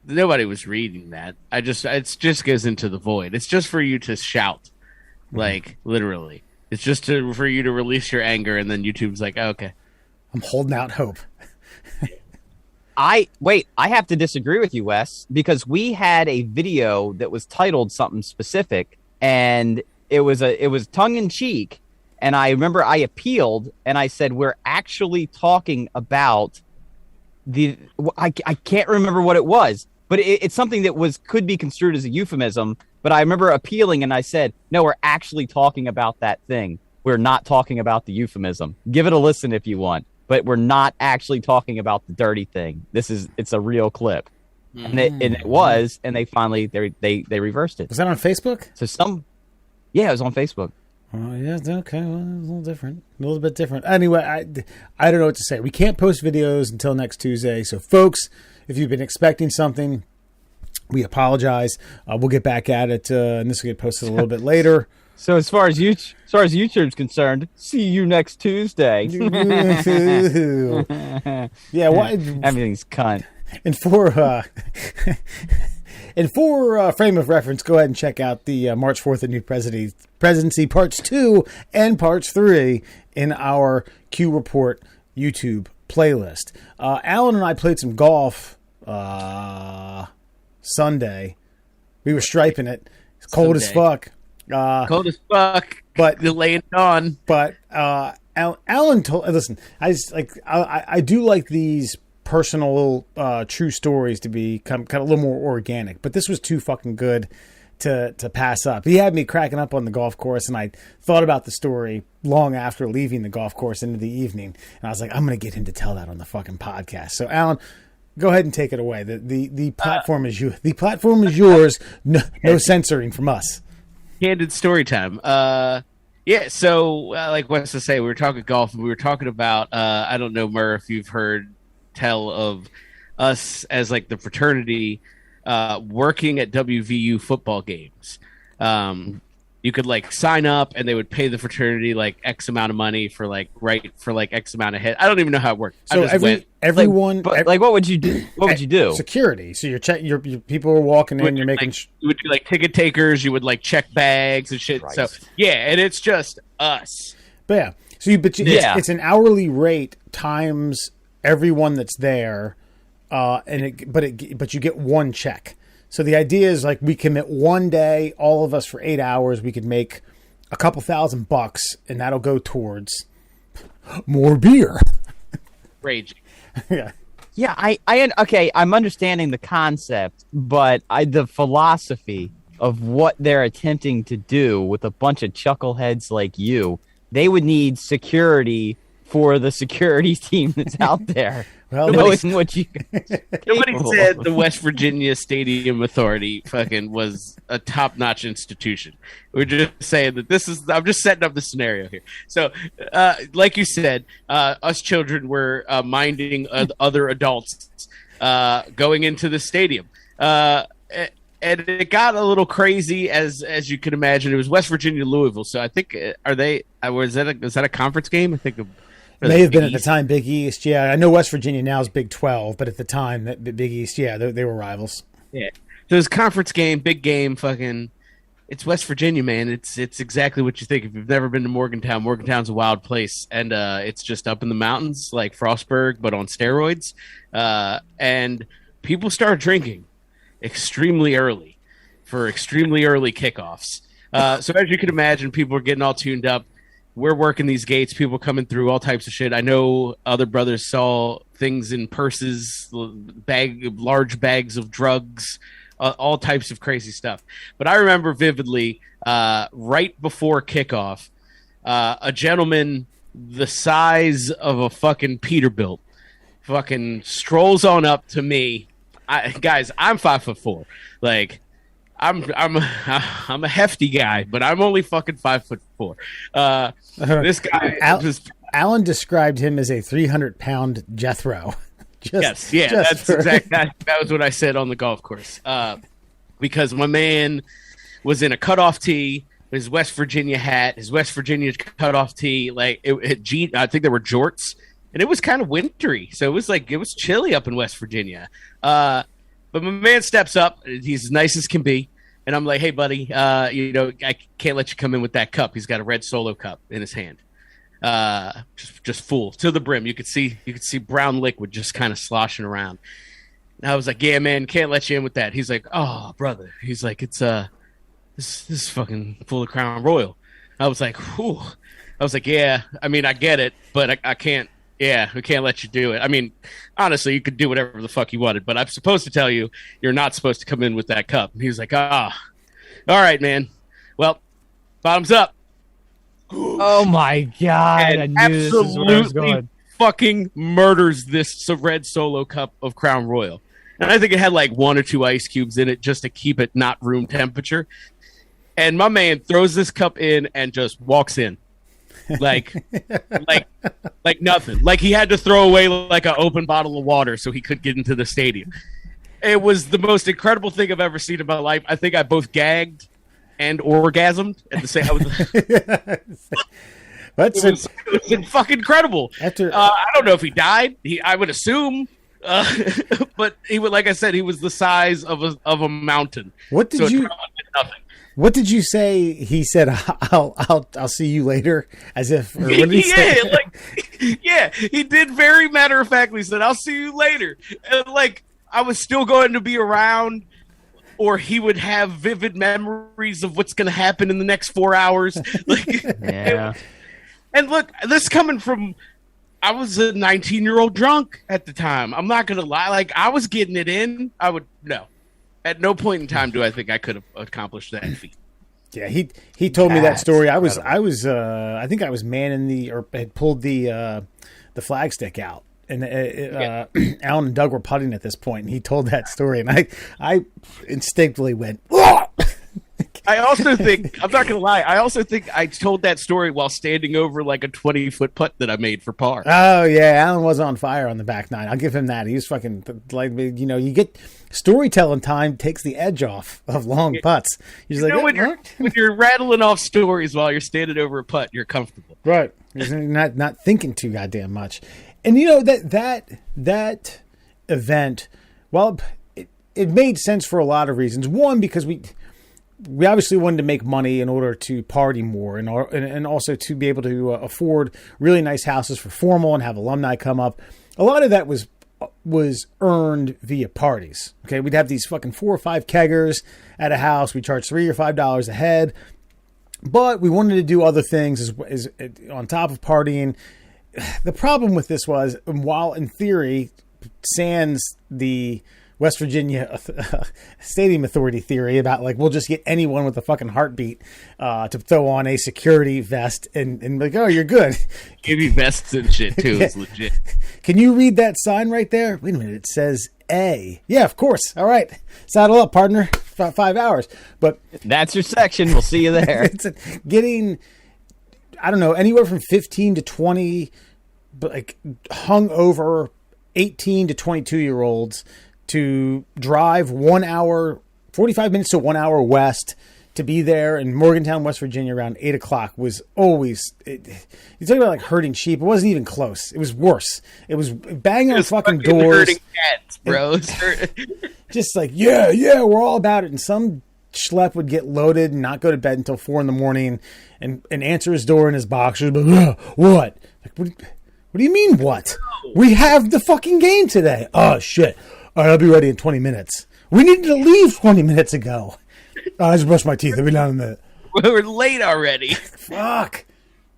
nobody was reading that. It just goes into the void. It's just for you to shout, like literally. It's just for you to release your anger, and then YouTube's like, oh, okay, I'm holding out hope. I have to disagree with you, Wes, because we had a video that was titled something specific, and it was tongue in cheek. And I remember I appealed and I said, we're actually talking about I can't remember what it was, but it's something that could be construed as a euphemism. But I remember appealing and I said, no, we're actually talking about that thing. We're not talking about the euphemism. Give it a listen if you want, but we're not actually talking about the dirty thing. It's a real clip. And it was, and they finally, they reversed it. Was that on Facebook? Yeah, it was on Facebook. Oh, yeah, okay. Well, a little different. A little bit different. Anyway, I don't know what to say. We can't post videos until next Tuesday. So, folks, if you've been expecting something, we apologize. We'll get back at it, and this will get posted a little bit later. So, as far as YouTube's concerned, see you next Tuesday. Yeah, everything's cunt. And for frame of reference, go ahead and check out the March 4th, A New Presidency Parts 2 and Parts 3 in our Q Report YouTube playlist. Alan and I played some golf Sunday. We were striping it. It's cold as fuck. Cold as fuck. But you're laying it on. But Alan told. Listen, I do like these personal true stories to become kind of a little more organic, but this was too fucking good to pass up. He had me cracking up on the golf course, and I thought about the story long after leaving the golf course into the evening, and I was like, I'm gonna get him to tell that on the fucking podcast. So Alan, go ahead and take it away. The platform is you. The platform is yours. No censoring from us. Candid story time. Yeah, so like Wes to say, we were talking golf, and we were talking about I don't know, Murr, if you've heard tell of us as like the fraternity working at WVU football games. You could like sign up and they would pay the fraternity like X amount of money for like X amount of hit. I don't even know how it worked. So everyone, what would you do? What would you do? Security. So your people are walking in. You're making. You would do like ticket takers. You would like check bags and shit. Christ. So yeah, and it's just us. But yeah. So it's an hourly rate times everyone that's there, but you get one check. So the idea is like we commit one day, all of us for 8 hours. We could make a couple $1,000, and that'll go towards more beer. Raging. Yeah. Yeah, I'm understanding the concept, but the philosophy of what they're attempting to do with a bunch of chuckleheads like you, they would need security for the security team that's out there. Well, nobody said the West Virginia Stadium Authority fucking was a top-notch institution. We're just saying that I'm just setting up the scenario here. So, like you said, us children were minding other adults going into the stadium. And it got a little crazy, as you can imagine. It was West Virginia, Louisville. So I think, was that a conference game? I think may have been at the time Big East. Yeah, I know West Virginia now is Big 12, but at the time that Big East, yeah, they were rivals. Yeah, so it was a conference game, big game, fucking. It's West Virginia, man. It's exactly what you think. If you've never been to Morgantown, Morgantown's a wild place, and it's just up in the mountains like Frostburg, but on steroids. And people start drinking extremely early for extremely early kickoffs. So as you can imagine, people are getting all tuned up. we're working these gates, people coming through, all types of shit. I know other brothers saw things in purses, large bags of drugs, all types of crazy stuff. But I remember vividly, right before kickoff, a gentleman the size of a fucking Peterbilt fucking strolls on up to me. Guys, I'm 5'4". Like, I'm a hefty guy, but I'm only fucking 5'4". This guy Alan described him as a 300-pound Jethro. That's exact. That was what I said on the golf course. Because my man was in a cutoff tee, his West Virginia hat, his West Virginia cutoff tee. Like I think there were jorts, and it was kind of wintry, so it was chilly up in West Virginia. But my man steps up. He's as nice as can be. And I'm like, hey, buddy, I can't let you come in with that cup. He's got a red Solo cup in his hand. Just full to the brim. You could see brown liquid just kind of sloshing around. And I was like, yeah, man, can't let you in with that. He's like, oh, brother. He's like, it's this is fucking full of Crown Royal. I was like, whew. I was like, yeah, I mean, I get it, but I can't. Yeah, we can't let you do it. I mean, honestly, you could do whatever the fuck you wanted, but I'm supposed to tell you you're not supposed to come in with that cup. And he was like, all right, man. Well, bottoms up. Oh my God. And I knew this is where I was absolutely going. fucking murders this red Solo cup of Crown Royal. And I think it had like 1 or 2 ice cubes in it just to keep it not room temperature. And my man throws this cup in and just walks in. like nothing. Like he had to throw away like an open bottle of water so he could get into the stadium. It was the most incredible thing I've ever seen in my life. I think I both gagged and orgasmed at the same time. It was fucking incredible. I don't know if he died. I would assume, but he would, like I said, he was the size of a mountain. What did What did you say? He said, "I'll see you later," as if. Or what did he say? He did very matter of factly. He said, "I'll see you later," and like I was still going to be around, or he would have vivid memories of what's going to happen in the next 4 hours. Like, yeah. And look, this coming from. I was a 19-year-old drunk at the time. I'm not going to lie. Like I was getting it in. No. At no point in time do I think I could have accomplished that feat. Yeah, he told me that story. I think I was manning or had pulled the flagstick out, and Alan and Doug were putting at this point, and he told that story, and I instinctively went. Whoa! I also think, I'm not going to lie, I told that story while standing over like a 20-foot putt that I made for par. Oh, yeah, Alan was on fire on the back nine. I'll give him that. He was fucking, like, you get storytelling time takes the edge off of long putts. When you're rattling off stories while you're standing over a putt, you're comfortable. Right. You're not thinking too goddamn much. And, that event, well, it made sense for a lot of reasons. One, because we obviously wanted to make money in order to party more and also to be able to afford really nice houses for formal and have alumni come up. A lot of that was earned via parties. Okay. We'd have these fucking 4 or 5 keggers at a house. We charge $3 or $5 a head, but we wanted to do other things as on top of partying. The problem with this was, while in theory, sans the West Virginia Stadium Authority theory about like, we'll just get anyone with a fucking heartbeat to throw on a security vest and like, oh, you're good. Give you vests and shit too. It's legit. Can you read that sign right there? Wait a minute. It says A. Yeah, of course. All right. Saddle up, partner. 5 hours. But that's your section. We'll see you there. It's getting, I don't know, anywhere from 15 to 20, but like hung over 18 to 22-year-olds to drive 1 hour, 45 minutes to 1 hour west to be there in Morgantown, West Virginia around 8 o'clock was always, you talk about like herding sheep. It wasn't even close. It was worse. It was banging on fucking doors. Herding cats, bro. Just like, yeah, we're all about it. And some schlep would get loaded and not go to bed until 4 a.m. and answer his door in his boxers. But what? Like, what do you mean what? We have the fucking game today. Oh, shit. All right, I'll be ready in 20 minutes. We needed to leave 20 minutes ago. I just brushed my teeth. I'll be down in a minute. We're late already. Fuck.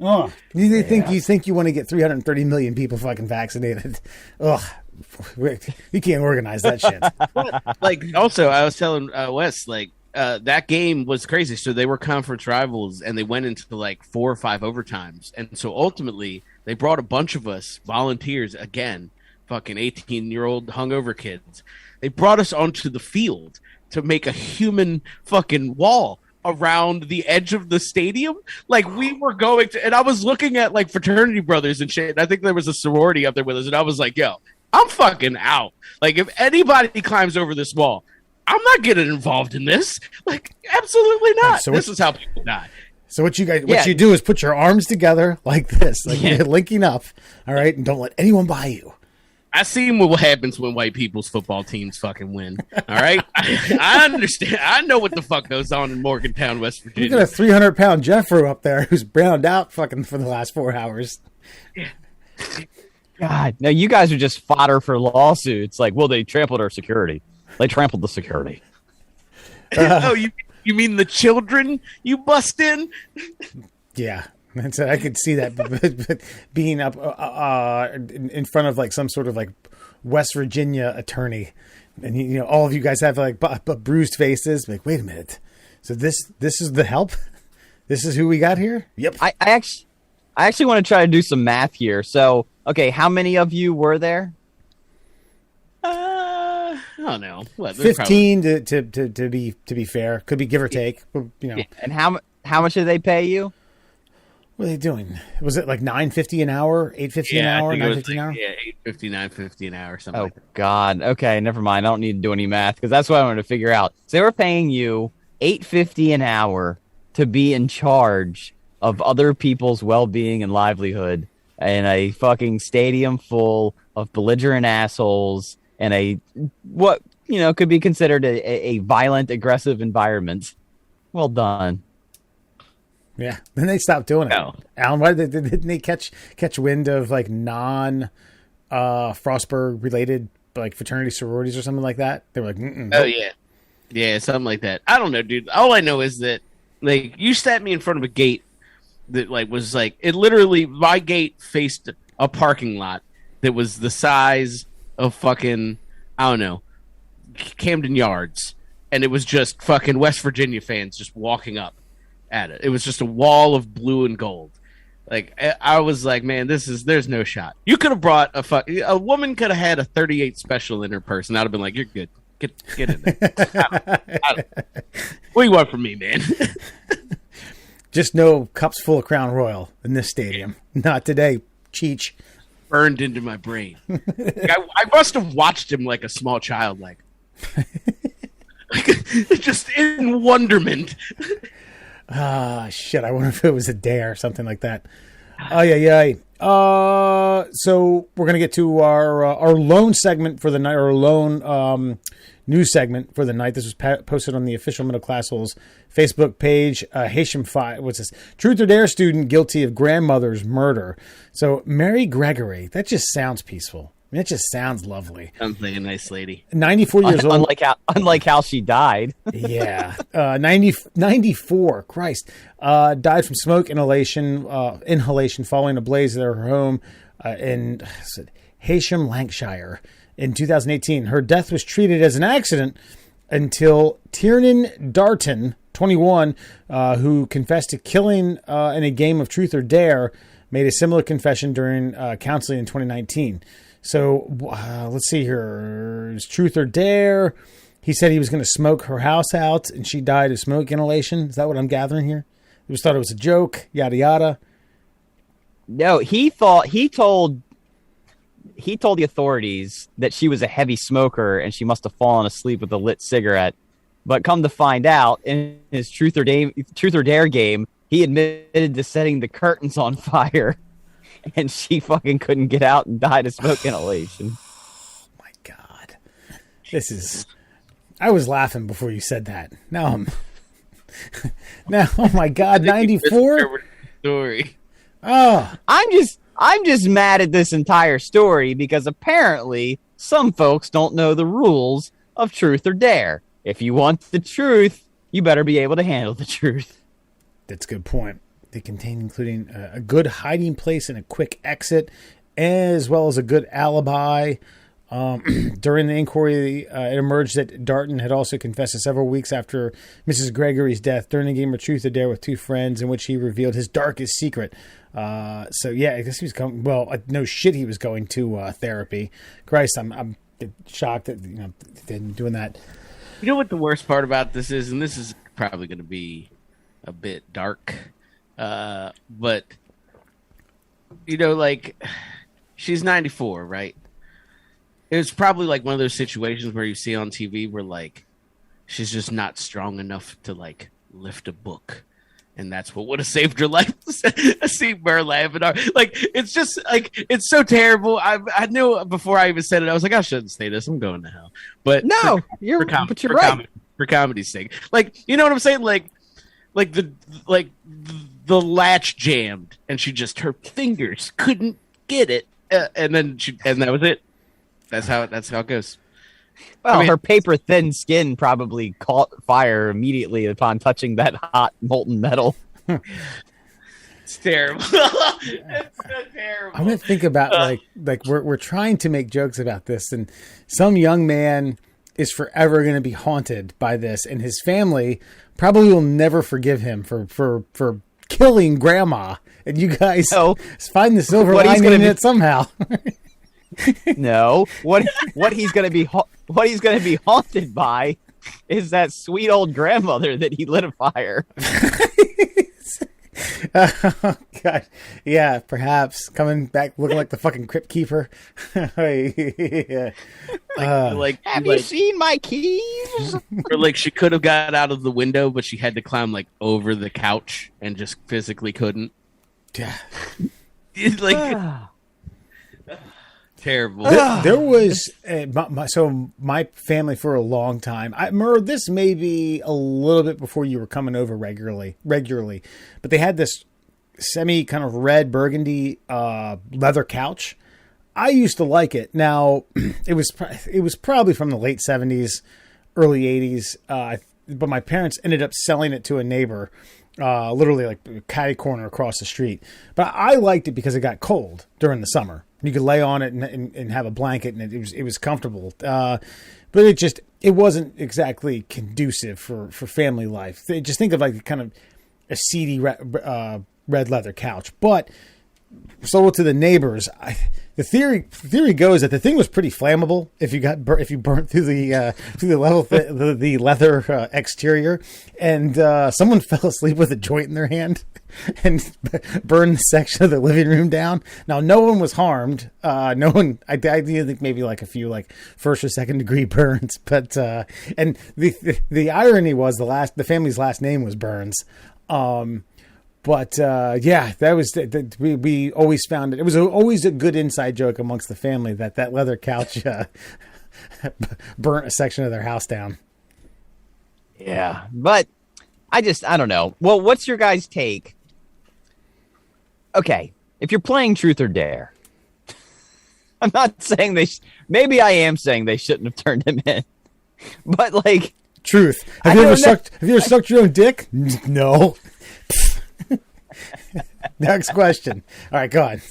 Oh, you think you want to get 330 million people fucking vaccinated? Ugh, we can't organize that shit. Like, also, I was telling Wes, like, that game was crazy. So they were conference rivals, and they went into like 4 or 5 overtimes, and so ultimately they brought a bunch of us volunteers again, fucking 18-year-old hungover kids. They brought us onto the field to make a human fucking wall around the edge of the stadium. Like, we were going to, and I was looking at like fraternity brothers and shit. And I think there was a sorority up there with us, and I was like, yo, I'm fucking out. Like, if anybody climbs over this wall, I'm not getting involved in this. Like, absolutely not. So this is how people die. So what you do is put your arms together like this, like you're linking up, all right, and don't let anyone buy you. I seen what happens when white people's football teams fucking win. All right, I understand. I know what the fuck goes on in Morgantown, West Virginia. You got a 300-pound Jeffro up there who's browned out fucking for the last 4 hours. God, no, you guys are just fodder for lawsuits. Like, well, they trampled our security. They trampled the security. Oh, you mean the children you bust in? Yeah. So I could see that but being up in front of like some sort of like West Virginia attorney, and you know all of you guys have like bruised faces. Like, wait a minute, so this is the help? This is who we got here? Yep. I actually want to try to do some math here. So, okay, how many of you were there? I don't know. What, 15 to be fair, could be give or take. You know. Yeah. And how much did they pay you? What are they doing? Was it like $9.50 an hour, $8.50 an hour, $9.50 an hour? Yeah, $8.50, $9.50 an hour, something. Oh God. Okay, never mind. I don't need to do any math because that's what I wanted to figure out. So they were paying you $8.50 an hour to be in charge of other people's well-being and livelihood in a fucking stadium full of belligerent assholes and a what could be considered a violent, aggressive environment. Well done. Yeah, then they stopped doing it. No. Alan, why didn't they catch wind of like non Frostburg related like fraternity sororities or something like that? They were like, nope. Oh yeah, something like that. I don't know, dude. All I know is that like you sat me in front of a gate that like was like it literally my gate faced a parking lot that was the size of fucking I don't know Camden Yards, and it was just fucking West Virginia fans just walking up at it. It was just a wall of blue and gold. Like I was like, man, there's no shot. You could have brought a woman could have had a 38 special in her purse, and I'd have been like, you're good. Get in there. I don't. What do you want from me, man? Just no cups full of Crown Royal in this stadium. Not today, Cheech. Burned into my brain. I must have watched him like a small child, like just in wonderment. Shit, I wonder if it was a dare or something like that. Oh, yeah. So we're going to get to our loan segment for the night, or loan news segment for the night. This was posted on the official Middle Classholes Facebook page. Haitian what's this? Truth or Dare student guilty of grandmother's murder. So Mary Gregory, that just sounds peaceful. I mean, it just sounds lovely. Sounds like a nice lady. 94 years old. Unlike how she died. Yeah. 94. Christ. Died from smoke inhalation following a blaze at her home in Heysham, Lancashire in 2018. Her death was treated as an accident until Tiernan Darton, 21, who confessed to killing in a game of Truth or Dare, made a similar confession during counseling in 2019. So let's see here. It's Truth or Dare. He said he was going to smoke her house out, and she died of smoke inhalation. Is that what I'm gathering here? He just thought it was a joke. Yada yada. No, he told the authorities that she was a heavy smoker and she must have fallen asleep with a lit cigarette. But come to find out, in his Truth or Dare game, he admitted to setting the curtains on fire. And she fucking couldn't get out and died of smoke inhalation. Oh my God. I was laughing before you said that. Now, oh my God, 94? Story. Oh. I'm just mad at this entire story because apparently some folks don't know the rules of Truth or Dare. If you want the truth, you better be able to handle the truth. That's a good point. They contain including a good hiding place and a quick exit, as well as a good alibi. During the inquiry, it emerged that Darton had also confessed to several weeks after Mrs. Gregory's death during a game of Truth or Dare with two friends in which he revealed his darkest secret. So yeah, I guess he was going. Well, no shit, he was going to therapy. Christ, I'm shocked that they're doing that. You know what the worst part about this is, and this is probably going to be a bit dark, but like she's 94, right? It was probably like one of those situations where you see on TV where like she's just not strong enough to like lift a book, and that's what would have saved her life. See Merlin and like it's just like it's so terrible. I knew before I even said it. I was like, I shouldn't say this. I'm going to hell. But no, you're right. For comedy's sake, like you know what I'm saying, like the latch jammed, and her fingers couldn't get it, and that was it. That's how it goes. Well, her paper thin skin probably caught fire immediately upon touching that hot molten metal. It's terrible. It's so terrible. I'm gonna think about like we're trying to make jokes about this, and some young man is forever going to be haunted by this, and his family probably will never forgive him for killing grandma. And you guys find the silver lining in it somehow. No, what he's going to be haunted by is that sweet old grandmother that he lit a fire. Oh God, yeah, perhaps coming back looking like the fucking crypt keeper. Yeah. Have you seen my keys? Or like she could have got out of the window, but she had to climb like over the couch and just physically couldn't. Yeah, it's like. Terrible. There was my family for a long time. This may be a little bit before you were coming over regularly, but they had this semi kind of red burgundy leather couch. I used to like it. Now it was probably from the late 70s, early 80s, but my parents ended up selling it to a neighbor. Literally like catty corner across the street. But I liked it because it got cold during the summer. You could lay on it and have a blanket, and it was comfortable. But it wasn't exactly conducive for family life. Just think of like kind of a seedy red leather couch. But sold to the neighbors. The theory goes that the thing was pretty flammable if you burnt through the leather exterior, and someone fell asleep with a joint in their hand and burned the section of the living room down. Now, no one was harmed. No one. I think maybe like a few like first or second degree burns, but and the irony was the family's last name was Burns. But yeah, that was we always found it. It was always a good inside joke amongst the family that leather couch burnt a section of their house down. Yeah, but I don't know. Well, what's your guys' take? Okay, if you're playing Truth or Dare, I'm not saying maybe I am saying they shouldn't have turned him in, but like Truth. Have you ever sucked your own dick? No. Next question. All right, go on.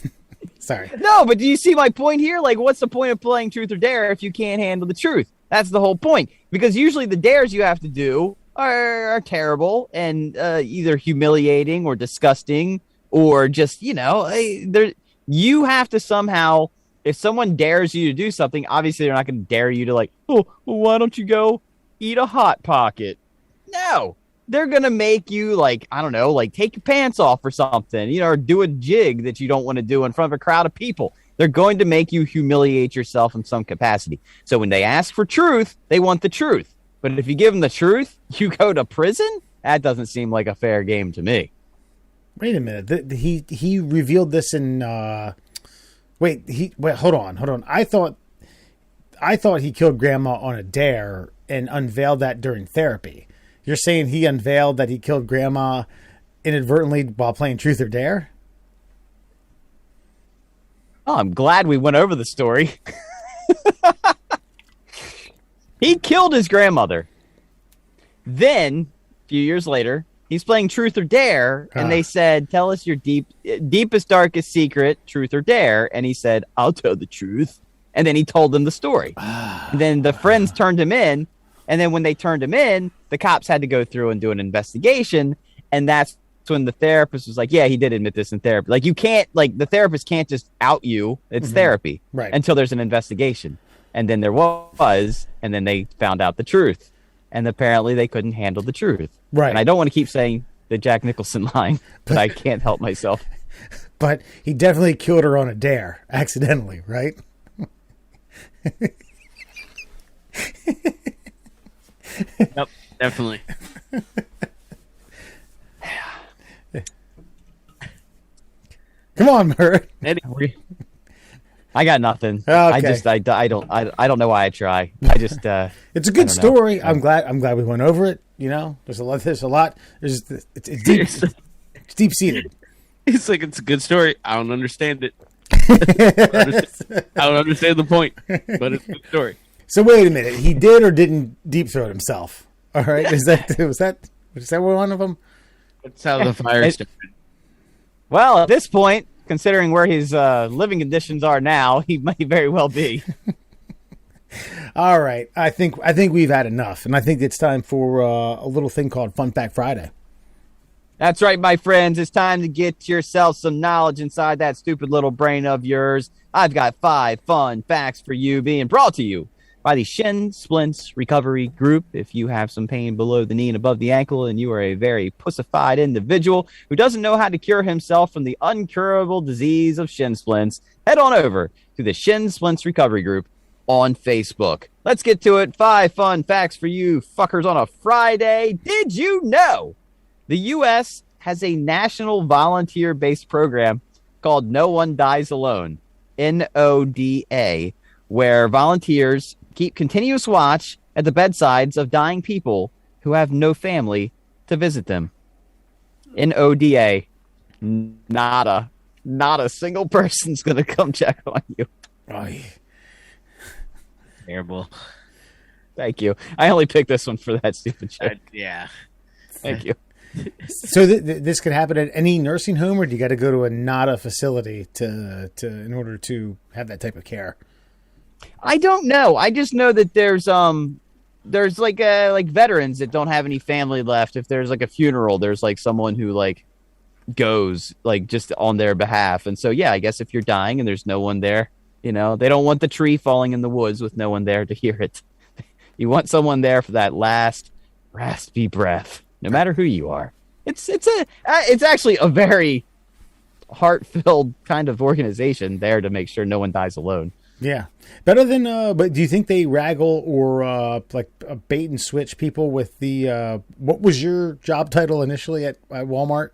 Sorry. No, but do you see my point here? Like, what's the point of playing Truth or Dare if you can't handle the truth? That's the whole point. Because usually the dares you have to do are terrible and either humiliating or disgusting or just, you have to somehow, if someone dares you to do something, obviously they're not going to dare you to like, oh, well, why don't you go eat a Hot Pocket? No. They're going to make you like, I don't know, like take your pants off or something, or do a jig that you don't want to do in front of a crowd of people. They're going to make you humiliate yourself in some capacity. So when they ask for truth, they want the truth. But if you give them the truth, you go to prison? That doesn't seem like a fair game to me. Wait a minute. He revealed this in hold on. I thought he killed Grandma on a dare and unveiled that during therapy. You're saying he unveiled that he killed Grandma inadvertently while playing Truth or Dare? Oh, I'm glad we went over the story. He killed his grandmother. Then, a few years later, He's playing Truth or Dare, and they said, "Tell us your deepest, darkest secret, Truth or Dare." And he said, "I'll tell the truth." And then he told them the story. And then the friends turned him in, and then when they turned him in, the cops had to go through and do an investigation, and that's when the therapist was like, "Yeah, he did admit this in therapy. Like, you can't, like, the therapist can't just out you. It's therapy, right? Until there's an investigation." And then there was, and then they found out the truth. And apparently they couldn't handle the truth. Right. And I don't want to keep saying the Jack Nicholson line, but I can't help myself. But he definitely killed her on a dare, accidentally, right? Yep, definitely. Come on, Bert. I got nothing. Okay. I don't know why I try. I just it's a good story. I'm glad we went over it. You know, there's a lot. It's deep. It's deep seated. It's like, it's a good story. I don't understand it. I don't understand the point, but it's a good story. So wait a minute. He did or didn't deep throat himself? All right. Was that one of them? That's how the fire started. Well, at this point, considering where his living conditions are now, he may very well be. All right. I think we've had enough, and I think it's time for a little thing called Fun Fact Friday. That's right, my friends. It's time to get yourself some knowledge inside that stupid little brain of yours. I've got 5 fun facts for you, being brought to you by the Shin Splints Recovery Group. If you have some pain below the knee and above the ankle, and you are a very pussified individual who doesn't know how to cure himself from the uncurable disease of shin splints, head on over to the Shin Splints Recovery Group on Facebook. Let's get to it. 5 fun facts for you fuckers on a Friday. Did you know the U.S. has a national volunteer-based program called No One Dies Alone, NODA, where volunteers keep continuous watch at the bedsides of dying people who have no family to visit them. NODA, not a single person's going to come check on you. Terrible. Thank you. I only picked this one for that stupid shit. Yeah. Thank you. So this could happen at any nursing home, or do you got to go to a NADA facility to in order to have that type of care? I don't know. I just know that there's like veterans that don't have any family left. If there's like a funeral, there's like someone who like goes like just on their behalf. And so, yeah, I guess if you're dying and there's no one there, you know, they don't want the tree falling in the woods with no one there to hear it. You want someone there for that last raspy breath, no matter who you are. It's actually a very heart-filled kind of organization there to make sure no one dies alone. Yeah. Better than, but do you think they raggle or like bait and switch people with the, what was your job title initially at Walmart?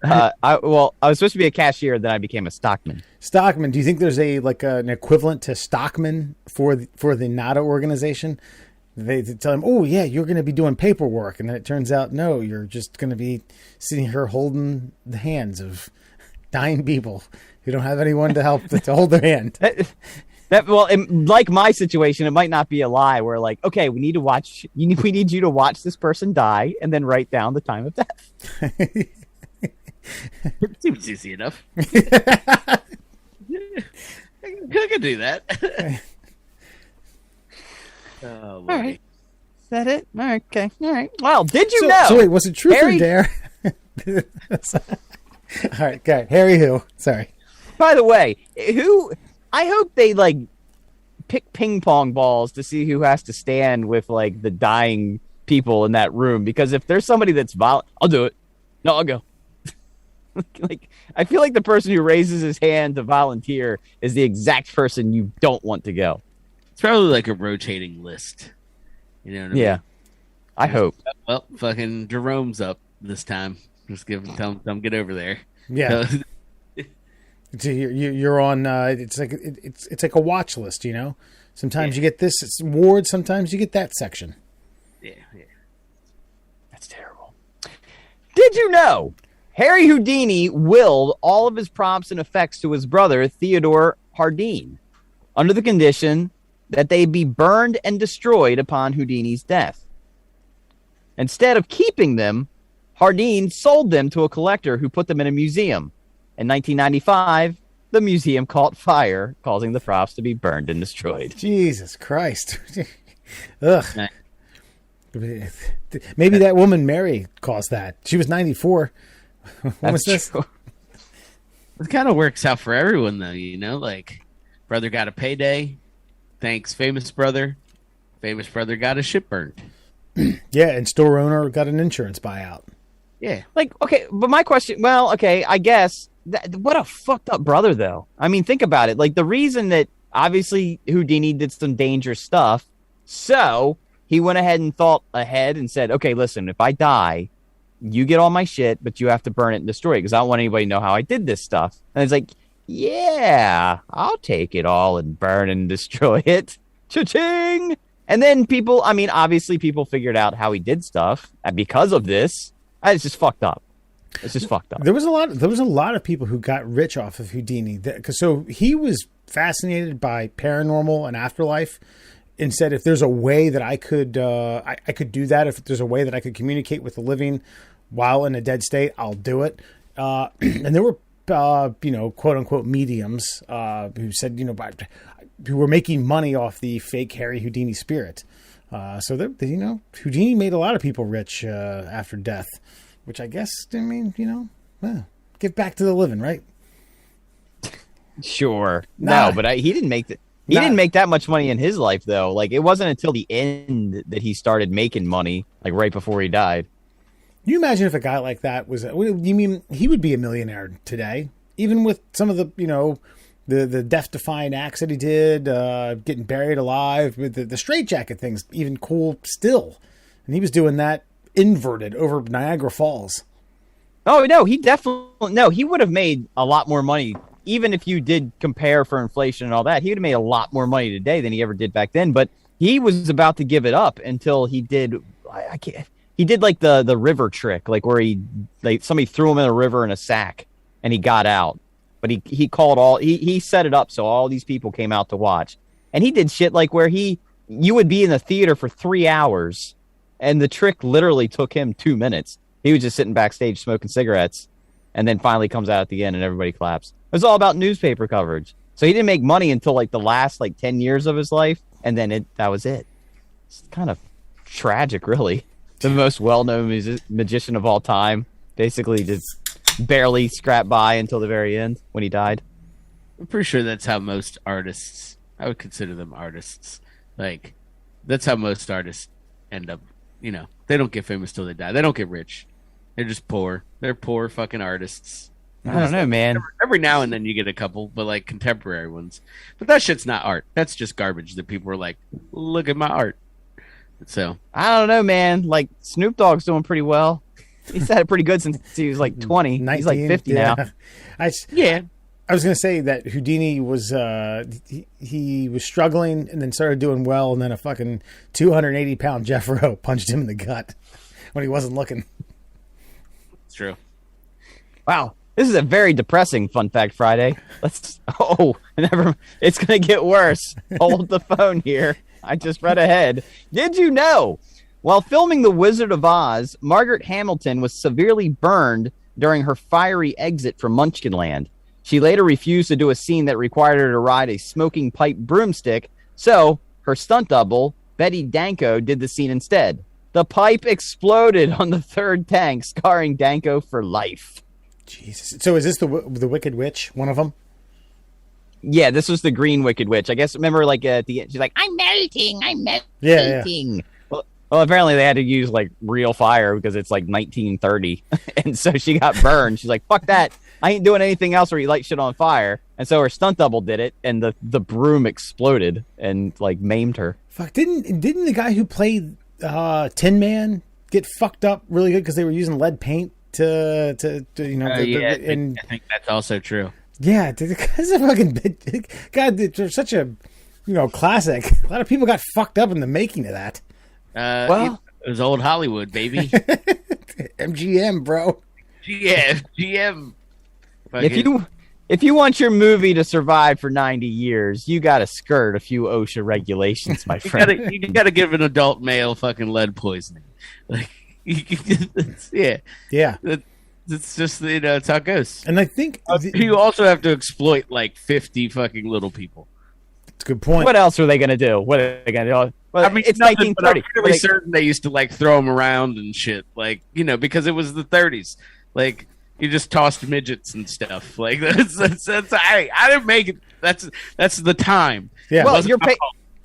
I was supposed to be a cashier, then I became a stockman. Stockman. Do you think there's an equivalent to stockman for the NADA organization? They tell him, "Oh yeah, you're going to be doing paperwork," and then it turns out, no, you're just going to be sitting here holding the hands of dying people who don't have anyone to help to hold their hand. Like my situation, it might not be a lie. Where like, okay, we need you to watch this person die, and then write down the time of death. Seems easy enough. I could do that. All right. Is that it? All right. Okay. All right. Well, did you know? So wait, was it truth Harry... or dare? All right. Go ahead. Harry who? Sorry. By the way, I hope they like pick ping pong balls to see who has to stand with like the dying people in that room. Because if there's somebody that's violent, I'll do it. No, I'll go. Like, I feel like the person who raises his hand to volunteer is the exact person you don't want to go. It's probably like a rotating list. You know what I mean? Yeah. I hope. Well, fucking Jerome's up this time. Just tell him get over there. Yeah. You're on. It's like a watch list. You know. Sometimes you get this ward. Sometimes you get that section. Yeah. That's terrible. Did you know Harry Houdini willed all of his props and effects to his brother Theodore Hardin, under the condition that they be burned and destroyed upon Houdini's death? Instead of keeping them, Hardeen sold them to a collector who put them in a museum. In 1995, the museum caught fire, causing the props to be burned and destroyed. Jesus Christ. Ugh. Maybe that woman Mary caused that. She was 94. What was this? True. It kind of works out for everyone, though, you know? Like, brother got a payday. Thanks, famous brother. Famous brother got his shit burned. Yeah, and store owner got an insurance buyout. Yeah. Like, okay, but my question, well, okay, I guess, what a fucked up brother, though. I mean, think about it. Like, the reason that, obviously, Houdini did some dangerous stuff, so he went ahead and thought ahead and said, okay, listen, if I die, you get all my shit, but you have to burn it and destroy it because I don't want anybody to know how I did this stuff. And it's like, yeah, I'll take it all and burn and destroy it. Cha-ching! And then people, I mean, obviously people figured out how he did stuff and because of this. It's just fucked up. It's just fucked up. There was a lot of people who got rich off of Houdini. So he was fascinated by paranormal and afterlife, and said, if there's a way that I could do that, if there's a way that I could communicate with the living while in a dead state, I'll do it. And there were, quote unquote mediums who said, who were making money off the fake Harry Houdini spirit. So Houdini made a lot of people rich after death, which I guess, give back to the living, right? Sure. Nah. No, but he didn't make that. He didn't make that much money in his life, though. Like, it wasn't until the end that he started making money, like right before he died. Can you imagine if a guy like that was? You mean he would be a millionaire today, even with some of the the death-defying acts that he did, getting buried alive with the straitjacket things, even cool still, and he was doing that inverted over Niagara Falls. Oh no, he would have made a lot more money. Even if you did compare for inflation and all that, he would have made a lot more money today than he ever did back then. But he was about to give it up until he did. He did like the river trick, like where somebody threw him in a river in a sack and he got out. But he called he set it up so all these people came out to watch. And he did shit like where you would be in the theater for 3 hours and the trick literally took him 2 minutes. He was just sitting backstage smoking cigarettes and then finally comes out at the end and everybody claps. It was all about newspaper coverage. So he didn't make money until like the last 10 years of his life, and then that was it. It's kind of tragic, really. The most well-known magician of all time basically just barely scrapped by until the very end when he died. I'm pretty sure that's how most artists, I would consider them artists. Like, that's how most artists end up, they don't get famous till they die. They don't get rich. They're just poor. They're poor fucking artists. I don't know, man. Every now and then you get a couple, but like contemporary ones. But that shit's not art. That's just garbage that people are like, look at my art. So I don't know, man. Like Snoop Dogg's doing pretty well. He's had it pretty good since he was like 20. 19, he's like 50 now. I was going to say that Houdini was he was struggling and then started doing well, and then a fucking 280-pound Jeff Rowe punched him in the gut when he wasn't looking. It's true. Wow. This is a very depressing Fun Fact Friday. It's going to get worse. Hold the phone here. I just read ahead. Did you know? While filming The Wizard of Oz, Margaret Hamilton was severely burned during her fiery exit from Munchkinland. She later refused to do a scene that required her to ride a smoking pipe broomstick, so her stunt double, Betty Danko, did the scene instead. The pipe exploded on the third tank, scarring Danko for life. Jesus. So is this the Wicked Witch, one of them? Yeah, this was the Green Wicked Witch. I guess, remember, like, at the end, she's like, I'm melting. Yeah. Well, apparently they had to use, like, real fire because it's, like, 1930. And so she got burned. She's like, fuck that. I ain't doing anything else where you light shit on fire. And so her stunt double did it, and the broom exploded and, like, maimed her. Fuck, didn't the guy who played Tin Man get fucked up really good because they were using lead paint to I think that's also true. Yeah, the guy's a fucking God. It's such a classic. A lot of people got fucked up in the making of that. It was old Hollywood, baby. MGM, bro. Yeah, GM. If you want your movie to survive for 90 years, you got to skirt a few OSHA regulations, my friend. You got to give an adult male fucking lead poisoning. Like, Yeah. Yeah. It's just, it's how it goes. And I think You also have to exploit like 50 fucking little people. it's a good point. What else are they going to do? What are they going to do? Well, I mean, it's nothing, but I'm 1930. fairly certain they used to like throw them around and shit, like, because it was the 30s. Like, you just tossed midgets and stuff. Like, that's I didn't make it. That's the time. Yeah. Well,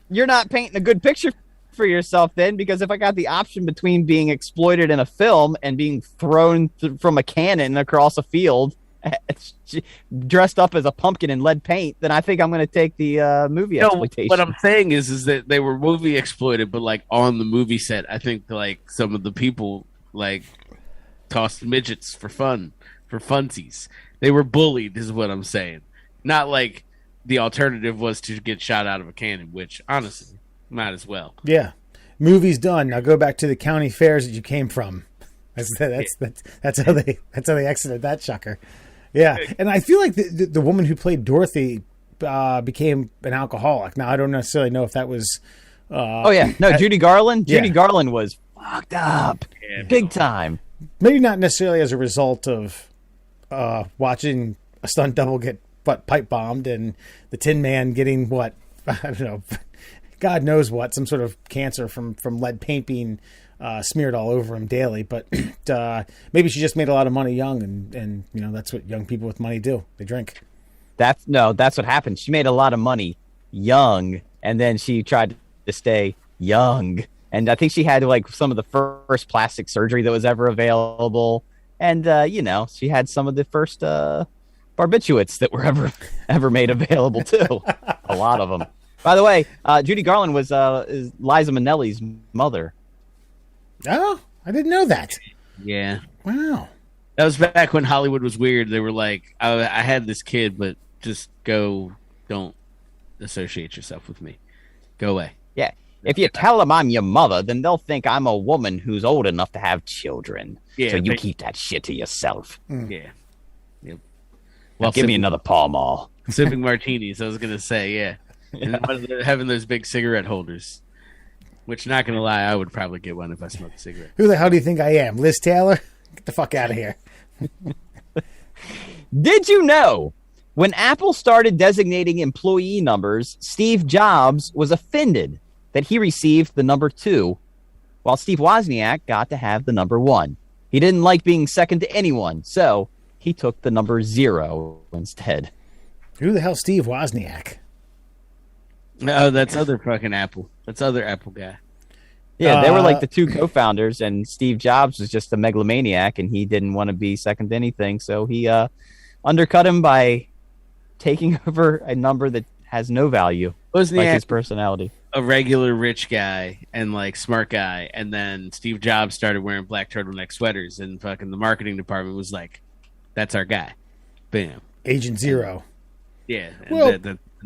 you're not painting a good picture for yourself then, because if I got the option between being exploited in a film and being thrown from a cannon across a field dressed up as a pumpkin in lead paint, then I think I'm going to take the movie exploitation. What I'm saying is that they were movie exploited, but like on the movie set, I think like some of the people like tossed midgets for funsies. They were bullied, is what I'm saying. Not like the alternative was to get shot out of a cannon, which honestly might as well. Yeah, movie's done. Now go back to the county fairs that you came from. That's how they exited that sucker. Yeah, and I feel like the woman who played Dorothy became an alcoholic. Now I don't necessarily know if that was. Judy Garland. Yeah. Judy Garland was fucked up, big time. Maybe not necessarily as a result of watching a stunt double get pipe bombed and the Tin Man getting what I don't know, God knows what, some sort of cancer from lead paint being smeared all over him daily. But maybe she just made a lot of money young, and that's what young people with money do. They drink. That's what happened. She made a lot of money young, and then she tried to stay young. And I think she had like some of the first plastic surgery that was ever available. And, she had some of the first barbiturates that were ever made available too. A lot of them. By the way, Judy Garland was is Liza Minnelli's mother. Oh, I didn't know that. Yeah. Wow. That was back when Hollywood was weird. They were like, I had this kid, but just don't associate yourself with me. Go away. Yeah. If you tell them I'm your mother, then they'll think I'm a woman who's old enough to have children. Yeah, so you keep that shit to yourself. Yeah. Yep. Well, give me another Pall Mall. Sipping martinis, I was going to say, yeah. And having those big cigarette holders. Which, not going to lie, I would probably get one if I smoked a cigarette. Who the hell do you think I am? Liz Taylor? Get the fuck out of here. Did you know when Apple started designating employee numbers, Steve Jobs was offended that he received the number 2, while Steve Wozniak got to have the number 1. He didn't like being second to anyone, so he took the number 0 instead. Who the hell Steve Wozniak? No, that's other fucking Apple. That's other Apple guy. Yeah, they were like the 2 co-founders, and Steve Jobs was just a megalomaniac, and he didn't want to be second to anything, so he undercut him by taking over a number that has no value, like his personality. A regular rich guy and like smart guy, and then Steve Jobs started wearing black turtleneck sweaters, and fucking the marketing department was like, "That's our guy." Bam. Agent Zero. Yeah, and well,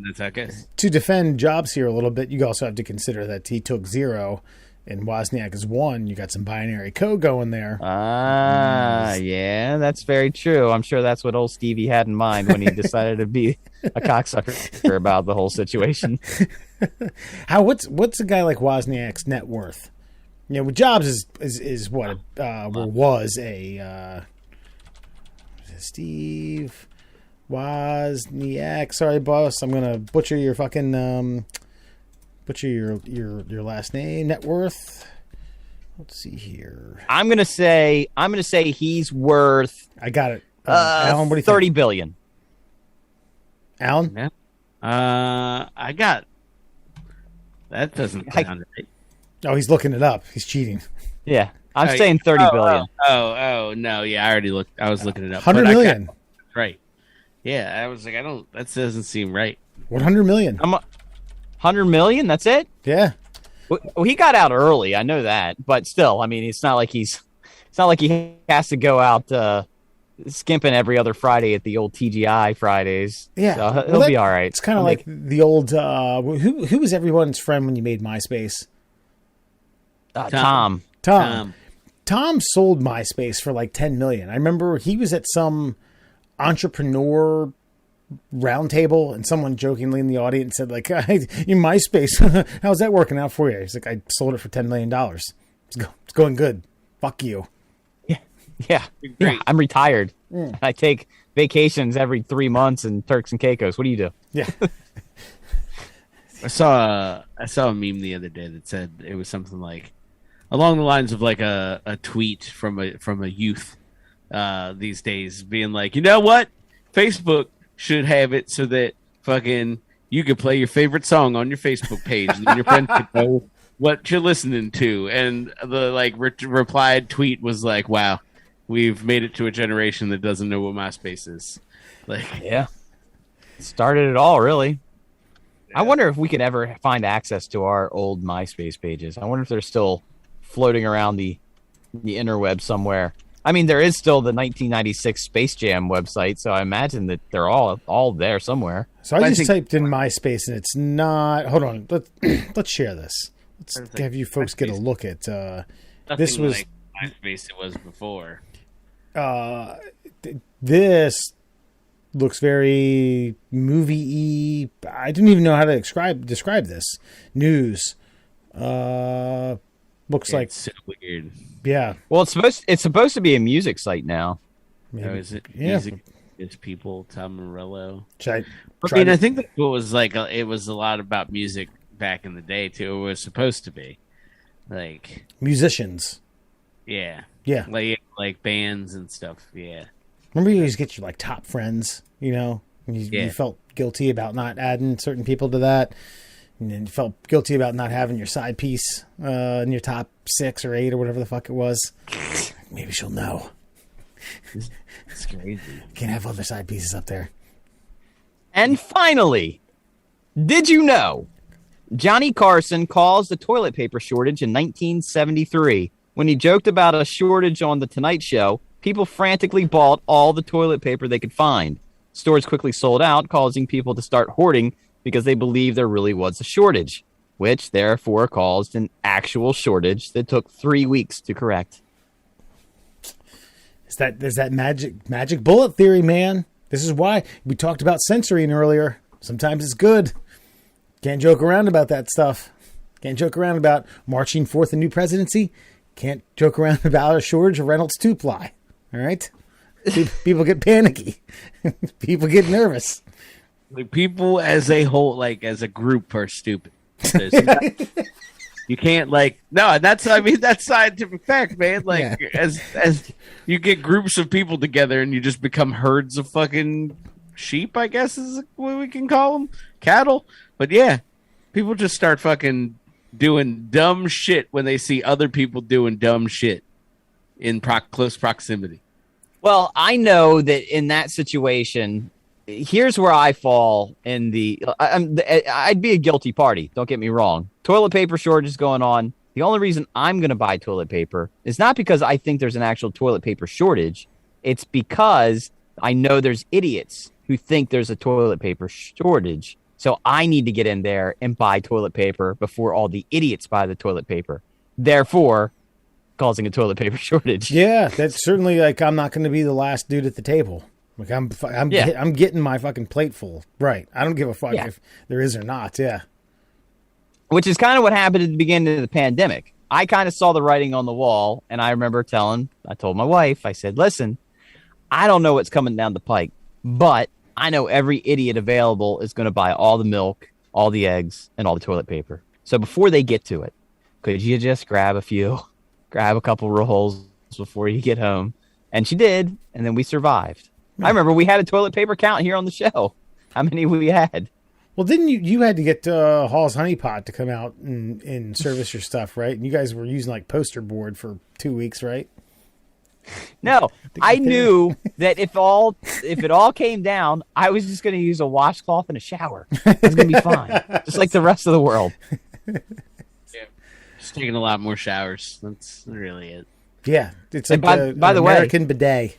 that's how it goes. To defend Jobs here a little bit, you also have to consider that he took 0 and Wozniak is 1. You got some binary code going there. Yeah, that's very true. I'm sure that's what old Stevie had in mind when he decided to be a cocksucker about the whole situation. What's a guy like Wozniak's net worth? With Jobs is what was a Steve Wozniak. Sorry, boss. I'm gonna butcher your fucking your last name. Net worth. Let's see here. I'm gonna say he's worth. I got it. Alan, what do you think? $30 billion. Alan? Yeah. I got. That doesn't sound right. Oh, he's looking it up. He's cheating. Yeah, I'm saying $30 billion. Oh, no. Yeah, I already looked. I was looking it up. 100 million. Right. Yeah, I was like, that doesn't seem right. 100 million. 100 million? That's it? Yeah. Well, he got out early. I know that, but still, I mean, it's not like he has to go out skimping every other Friday at the old TGI Fridays. Yeah, so he'll be all right. It's kind of like the old who was everyone's friend when you made MySpace? Tom. Tom sold MySpace for like 10 million. I remember he was at some entrepreneur roundtable and someone jokingly in the audience said like, "Hey, you MySpace, how's that working out for you?" He's like, "I sold it for $10 million. It's going good." Fuck you. Yeah. I'm retired. I take vacations every 3 months in Turks and Caicos. What do you do? Yeah. I saw a meme the other day that said it was something like along the lines of like a tweet from a youth these days being like, you know what? Facebook should have it so that fucking you can play your favorite song on your Facebook page and then your friends can know what you're listening to. And the like replied tweet was like, wow, we've made it to a generation that doesn't know what MySpace is. Like, yeah. Started it all, really. I wonder if we could ever find access to our old MySpace pages. I wonder if they're still floating around the interweb somewhere. I mean, there is still the 1996 Space Jam website, so I imagine that they're all there somewhere. So I just typed in MySpace, and it's not. Hold on, let's share this. Let's have you folks get a look at. This was like MySpace it was before. This looks very movie-y. I didn't even know how to describe this. News. Looks like so weird. Yeah. Well, it's supposed to be a music site now. Maybe. Oh, is it Yeah. music? Is people Tom Morello? I I think that it was like it was a lot about music back in the day too. It was supposed to be like musicians. Yeah. Yeah. Like bands and stuff. Yeah. Remember, you always get your like top friends. You know, you felt guilty about not adding certain people to that. And then you felt guilty about not having your side piece in your top 6 or 8 or whatever the fuck it was. Maybe she'll know. It's crazy. Can't have other side pieces up there. And finally, did you know Johnny Carson caused the toilet paper shortage in 1973 when he joked about a shortage on The Tonight Show? People frantically bought all the toilet paper they could find. Stores quickly sold out, causing people to start hoarding because they believed there really was a shortage, which therefore caused an actual shortage that took 3 weeks to correct. There's that magic bullet theory, man. This is why we talked about censoring earlier. Sometimes it's good. Can't joke around about that stuff. Can't joke around about marching forth a new presidency. Can't joke around about a shortage of Reynolds 2-ply. All right? People get panicky. People get nervous. Like people as a whole, like as a group, are stupid. You can't that's scientific fact, man. Like as you get groups of people together and you just become herds of fucking sheep, I guess is what we can call them, cattle. But yeah, people just start fucking doing dumb shit when they see other people doing dumb shit in close proximity. Well, I know that in that situation, here's where I fall in I'd be a guilty party. Don't get me wrong. Toilet paper shortage is going on. The only reason I'm going to buy toilet paper is not because I think there's an actual toilet paper shortage. It's because I know there's idiots who think there's a toilet paper shortage. So I need to get in there and buy toilet paper before all the idiots buy the toilet paper. Therefore, causing a toilet paper shortage. Yeah, that's certainly like I'm not going to be the last dude at the table. Like I'm getting my fucking plate full. Right. I don't give a fuck if there is or not. Yeah. Which is kind of what happened at the beginning of the pandemic. I kind of saw the writing on the wall, and I remember I told my wife, I said, listen, I don't know what's coming down the pike, but I know every idiot available is going to buy all the milk, all the eggs, and all the toilet paper. So before they get to it, could you just grab a couple rolls before you get home? And she did, and then we survived. I remember we had a toilet paper count here on the show. How many we had? Well, didn't you had to get Hall's Honey Pot to come out and service your stuff, right? And you guys were using like poster board for 2 weeks, right? No, I knew that if it all came down, I was just going to use a washcloth and a shower. I was going to be fine, just like the rest of the world. Yeah, just taking a lot more showers. That's really it. Yeah, it's like by the American way, bidet.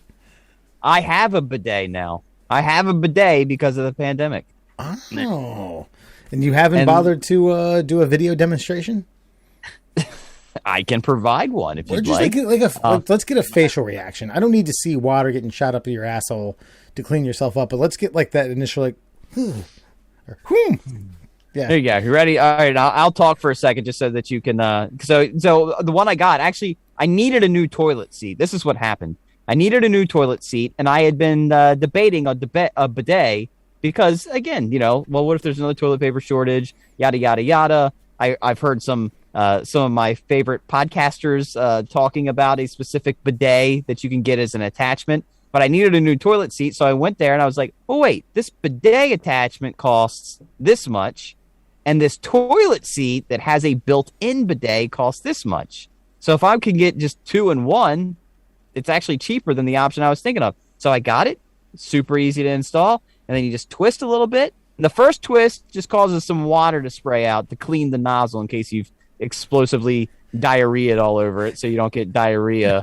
I have a bidet now. I have a bidet because of the pandemic. Oh, and you haven't bothered to do a video demonstration? I can provide one if you'd like. Let's get a facial reaction. I don't need to see water getting shot up in your asshole to clean yourself up, but let's get like that initial like, or, yeah. There you go. You ready? All right, I'll talk for a second just so that you can. So the one I got, actually, I needed a new toilet seat. This is what happened. I needed a new toilet seat, and I had been debating a bidet because, again, well, what if there's another toilet paper shortage? Yada yada yada. I've heard some of my favorite podcasters talking about a specific bidet that you can get as an attachment. But I needed a new toilet seat, so I went there and I was like, oh, wait, this bidet attachment costs this much, and this toilet seat that has a built-in bidet costs this much. So if I could get just 2 in 1, it's actually cheaper than the option I was thinking of. So I got it. It's super easy to install, and then you just twist a little bit. And the first twist just causes some water to spray out to clean the nozzle in case you've explosively diarrheaed all over it so you don't get diarrhea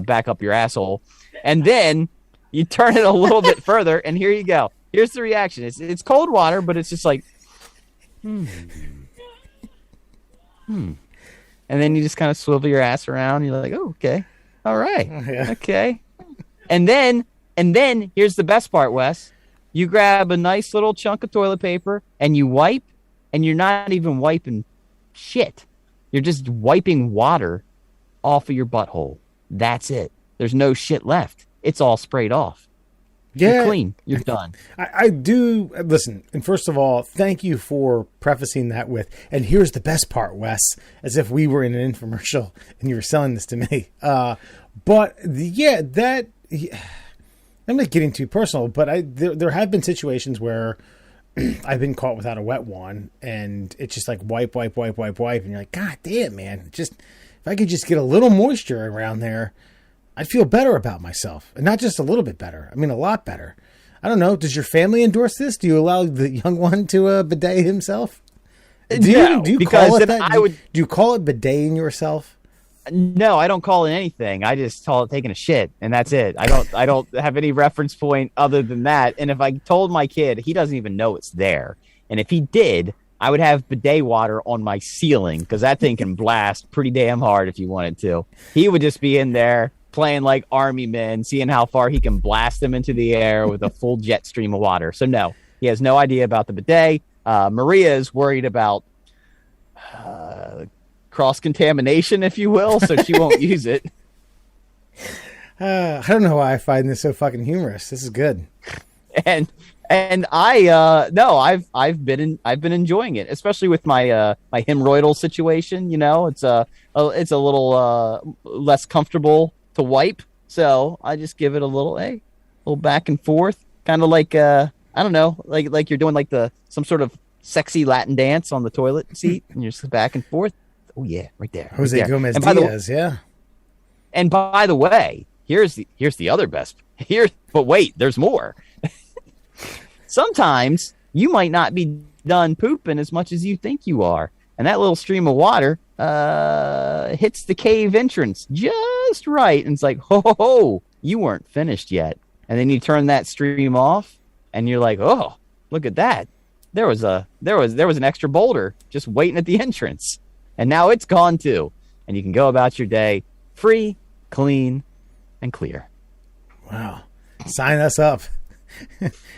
back up your asshole. And then you turn it a little bit further, and here you go. Here's the reaction. It's cold water, but it's just like, And then you just kind of swivel your ass around. You're like, oh, okay. All right. Yeah. Okay. And then here's the best part, Wes. You grab a nice little chunk of toilet paper, and you wipe, and you're not even wiping shit. You're just wiping water off of your butthole. That's it. There's no shit left. It's all sprayed off. Yeah. You're clean. You're done. I do listen. And first of all, thank you for prefacing that with, and here's the best part, Wes, as if we were in an infomercial and you were selling this to me. I'm not getting too personal, but there have been situations where I've been caught without a wet one, and it's just like wipe, and you're like, God damn, man! Just if I could just get a little moisture around there, I'd feel better about myself, and not just a little bit better. I mean, a lot better. I don't know. Does your family endorse this? Do you allow the young one to bidet himself? Do you call it that? Do you call it bidetting yourself? No, I don't call it anything. I just call it taking a shit, and that's it. I don't have any reference point other than that. And if I told my kid, he doesn't even know it's there. And if he did, I would have bidet water on my ceiling because that thing can blast pretty damn hard if you wanted to. He would just be in there playing like army men, seeing how far he can blast them into the air with a full jet stream of water. So no, he has no idea about the bidet. Maria is worried about cross-contamination, if you will, so she won't use it. I don't know why I find this so fucking humorous. This is good. And I've been enjoying it, especially with my my hemorrhoidal situation. It's a little less comfortable to wipe, so I just give it a little back and forth, kind of like I don't know, like you're doing like some sort of sexy Latin dance on the toilet seat, and you're just back and forth. Oh yeah, right there. Jose right there. Gomez Diaz, yeah. And by the way, here's the other best. But wait, there's more. Sometimes you might not be done pooping as much as you think you are, and that little stream of water hits the cave entrance just right, and it's like, ho, you weren't finished yet. And then you turn that stream off, and you're like, oh, look at that. There was an extra boulder just waiting at the entrance. And now it's gone too. And you can go about your day free, clean, and clear. Wow. Sign us up.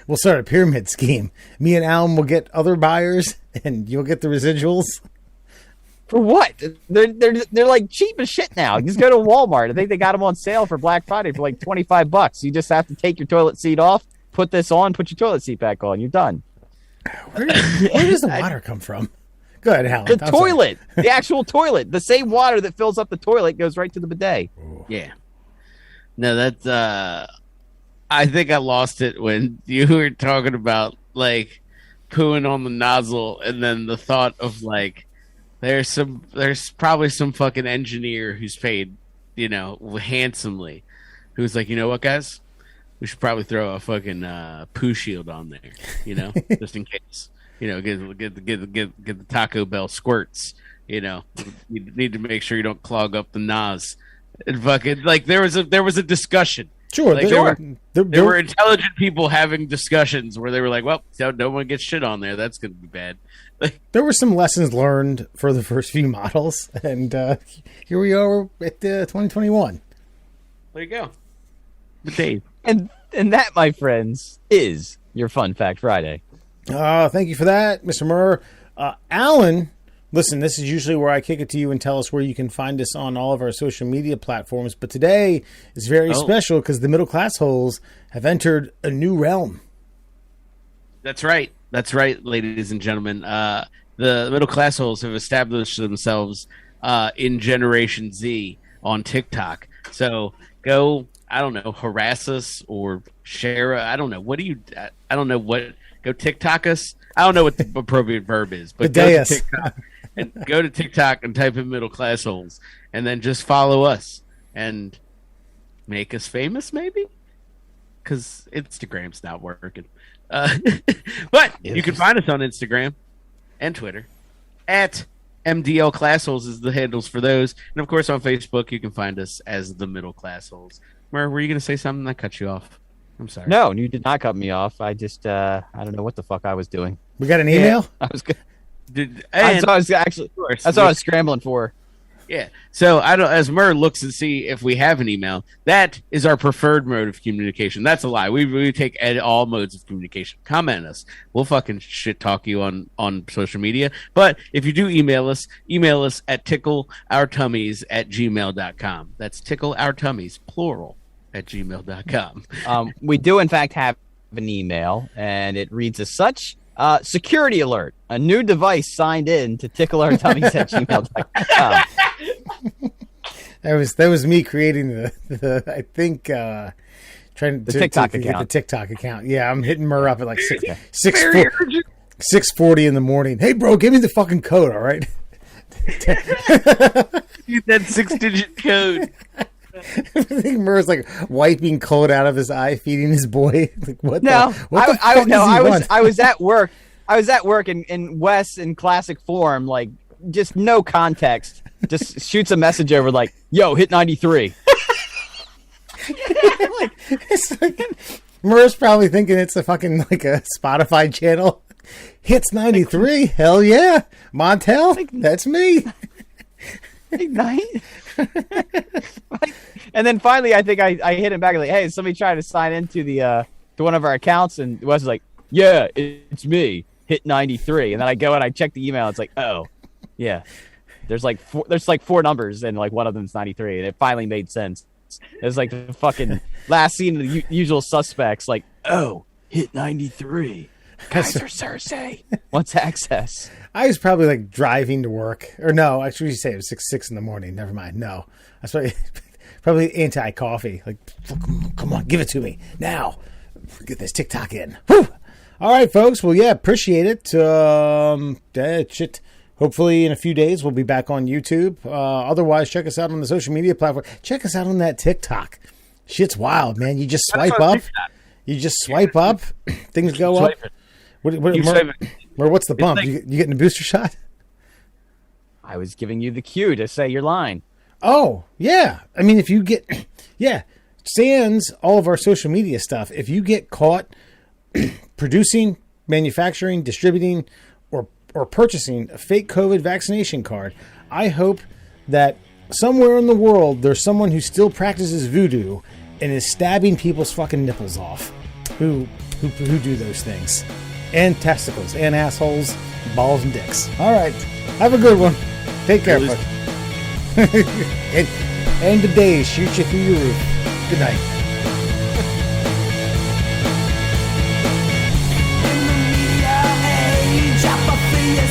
We'll start a pyramid scheme. Me and Alan will get other buyers, and you'll get the residuals. For what? They're like cheap as shit now. You just go to Walmart. I think they got them on sale for Black Friday for like $25. You just have to take your toilet seat off, put this on, put your toilet seat back on. You're done. Where does the water come from? Go ahead, Alan. The toilet. The actual toilet. The same water that fills up the toilet goes right to the bidet. Ooh. Yeah. No, that's I think I lost it when you were talking about like pooing on the nozzle, and then the thought of like there's probably some fucking engineer who's paid, handsomely, who's like, you know what, guys? We should probably throw a fucking poo shield on there, just in case. Get the Taco Bell squirts. You need to make sure you don't clog up the nos. And fucking like there was a discussion. Sure, like, there were intelligent people having discussions where they were like, well, don't want to get shit on there. That's going to be bad. There were some lessons learned for the first few models, and here we are at 2021. There you go. But Dave. And that, my friends, is your Fun Fact Friday. Thank you for that, Mr. Murr. Alan Listen, this is usually where I kick it to you and tell us where you can find us on all of our social media platforms. But today is very special because the Middle Class Holes have entered a new realm. That's right. That's right, ladies and gentlemen. The Middle Class Holes have established themselves in Generation Z on TikTok. So go, I don't know, harass us or share. I don't know. I don't know what. Go TikTok us. I don't know what the appropriate verb is, but go to TikTok. And go to TikTok and type in Middle Class Holes, and then just follow us and make us famous, maybe? Because Instagram's not working. But you can find us on Instagram and Twitter at MDL Classholes is the handles for those. And, of course, on Facebook, you can find us as the Middle Classholes. Were you going to say something that cut you off? I'm sorry. No, you did not cut me off. I just, I don't know what the fuck I was doing. We got an email? Yeah, I was good. That's what I was scrambling for. Yeah. So as Murr looks and see if we have an email, that is our preferred mode of communication. That's a lie. We take all modes of communication. Comment us. We'll fucking shit talk you on social media. But if you do email us at tickleourtummies@gmail.com. That's tickleourtummies, plural, @gmail.com. We do in fact have an email, and it reads as such. Security alert. A new device signed in to tickleourtummies@gmail.com. That was me creating the I think trying to TikTok get account. the TikTok account. Yeah, I'm hitting Murr up at like 6:40 in the morning. Hey bro, give me the fucking code, all right? That 6-digit code. I think Murr's like wiping cold out of his eye, feeding his boy. Like, I was at work. I was at work, and Wes, in classic form, like just no context, just shoots a message over like, "Yo, hit 93." It's like Murr's probably thinking it's a fucking like a Spotify channel. Hits 93. Hell yeah, Montel. That's me. And then finally, I think I hit him back like, "Hey, somebody trying to sign into the to one of our accounts," and Wes was like, "Yeah, it's me. Hit 93." And then I go and I check the email. It's like, "Oh, yeah." There's like four numbers, and like one of them's 93, and it finally made sense. It was like the fucking last scene of the Usual Suspects. Like, "Oh, hit 93. Kaiser Cersei wants access." I was probably like driving to work, or no, actually, you say it was 6 in the morning. Never mind. No, I was probably anti-coffee. Like, come on, give it to me now. Get this TikTok in. Whew. All right, folks. Well, yeah, appreciate it. Shit. Hopefully, in a few days, we'll be back on YouTube. Otherwise, check us out on the social media platform. Check us out on that TikTok. Shit's wild, man. You just swipe up. You just swipe up. Things go up. What's the bump? You getting a booster shot? I was giving you the cue to say your line. Oh, yeah. I mean, if you get... Yeah. Sans all of our social media stuff, if you get caught producing, manufacturing, distributing, or purchasing a fake COVID vaccination card, I hope that somewhere in the world there's someone who still practices voodoo and is stabbing people's fucking nipples off who do those things. And testicles, and assholes, balls, and dicks. All right. Have a good one. Take care, folks. and the days shoot you through your roof. Good night. In the media age, apathy is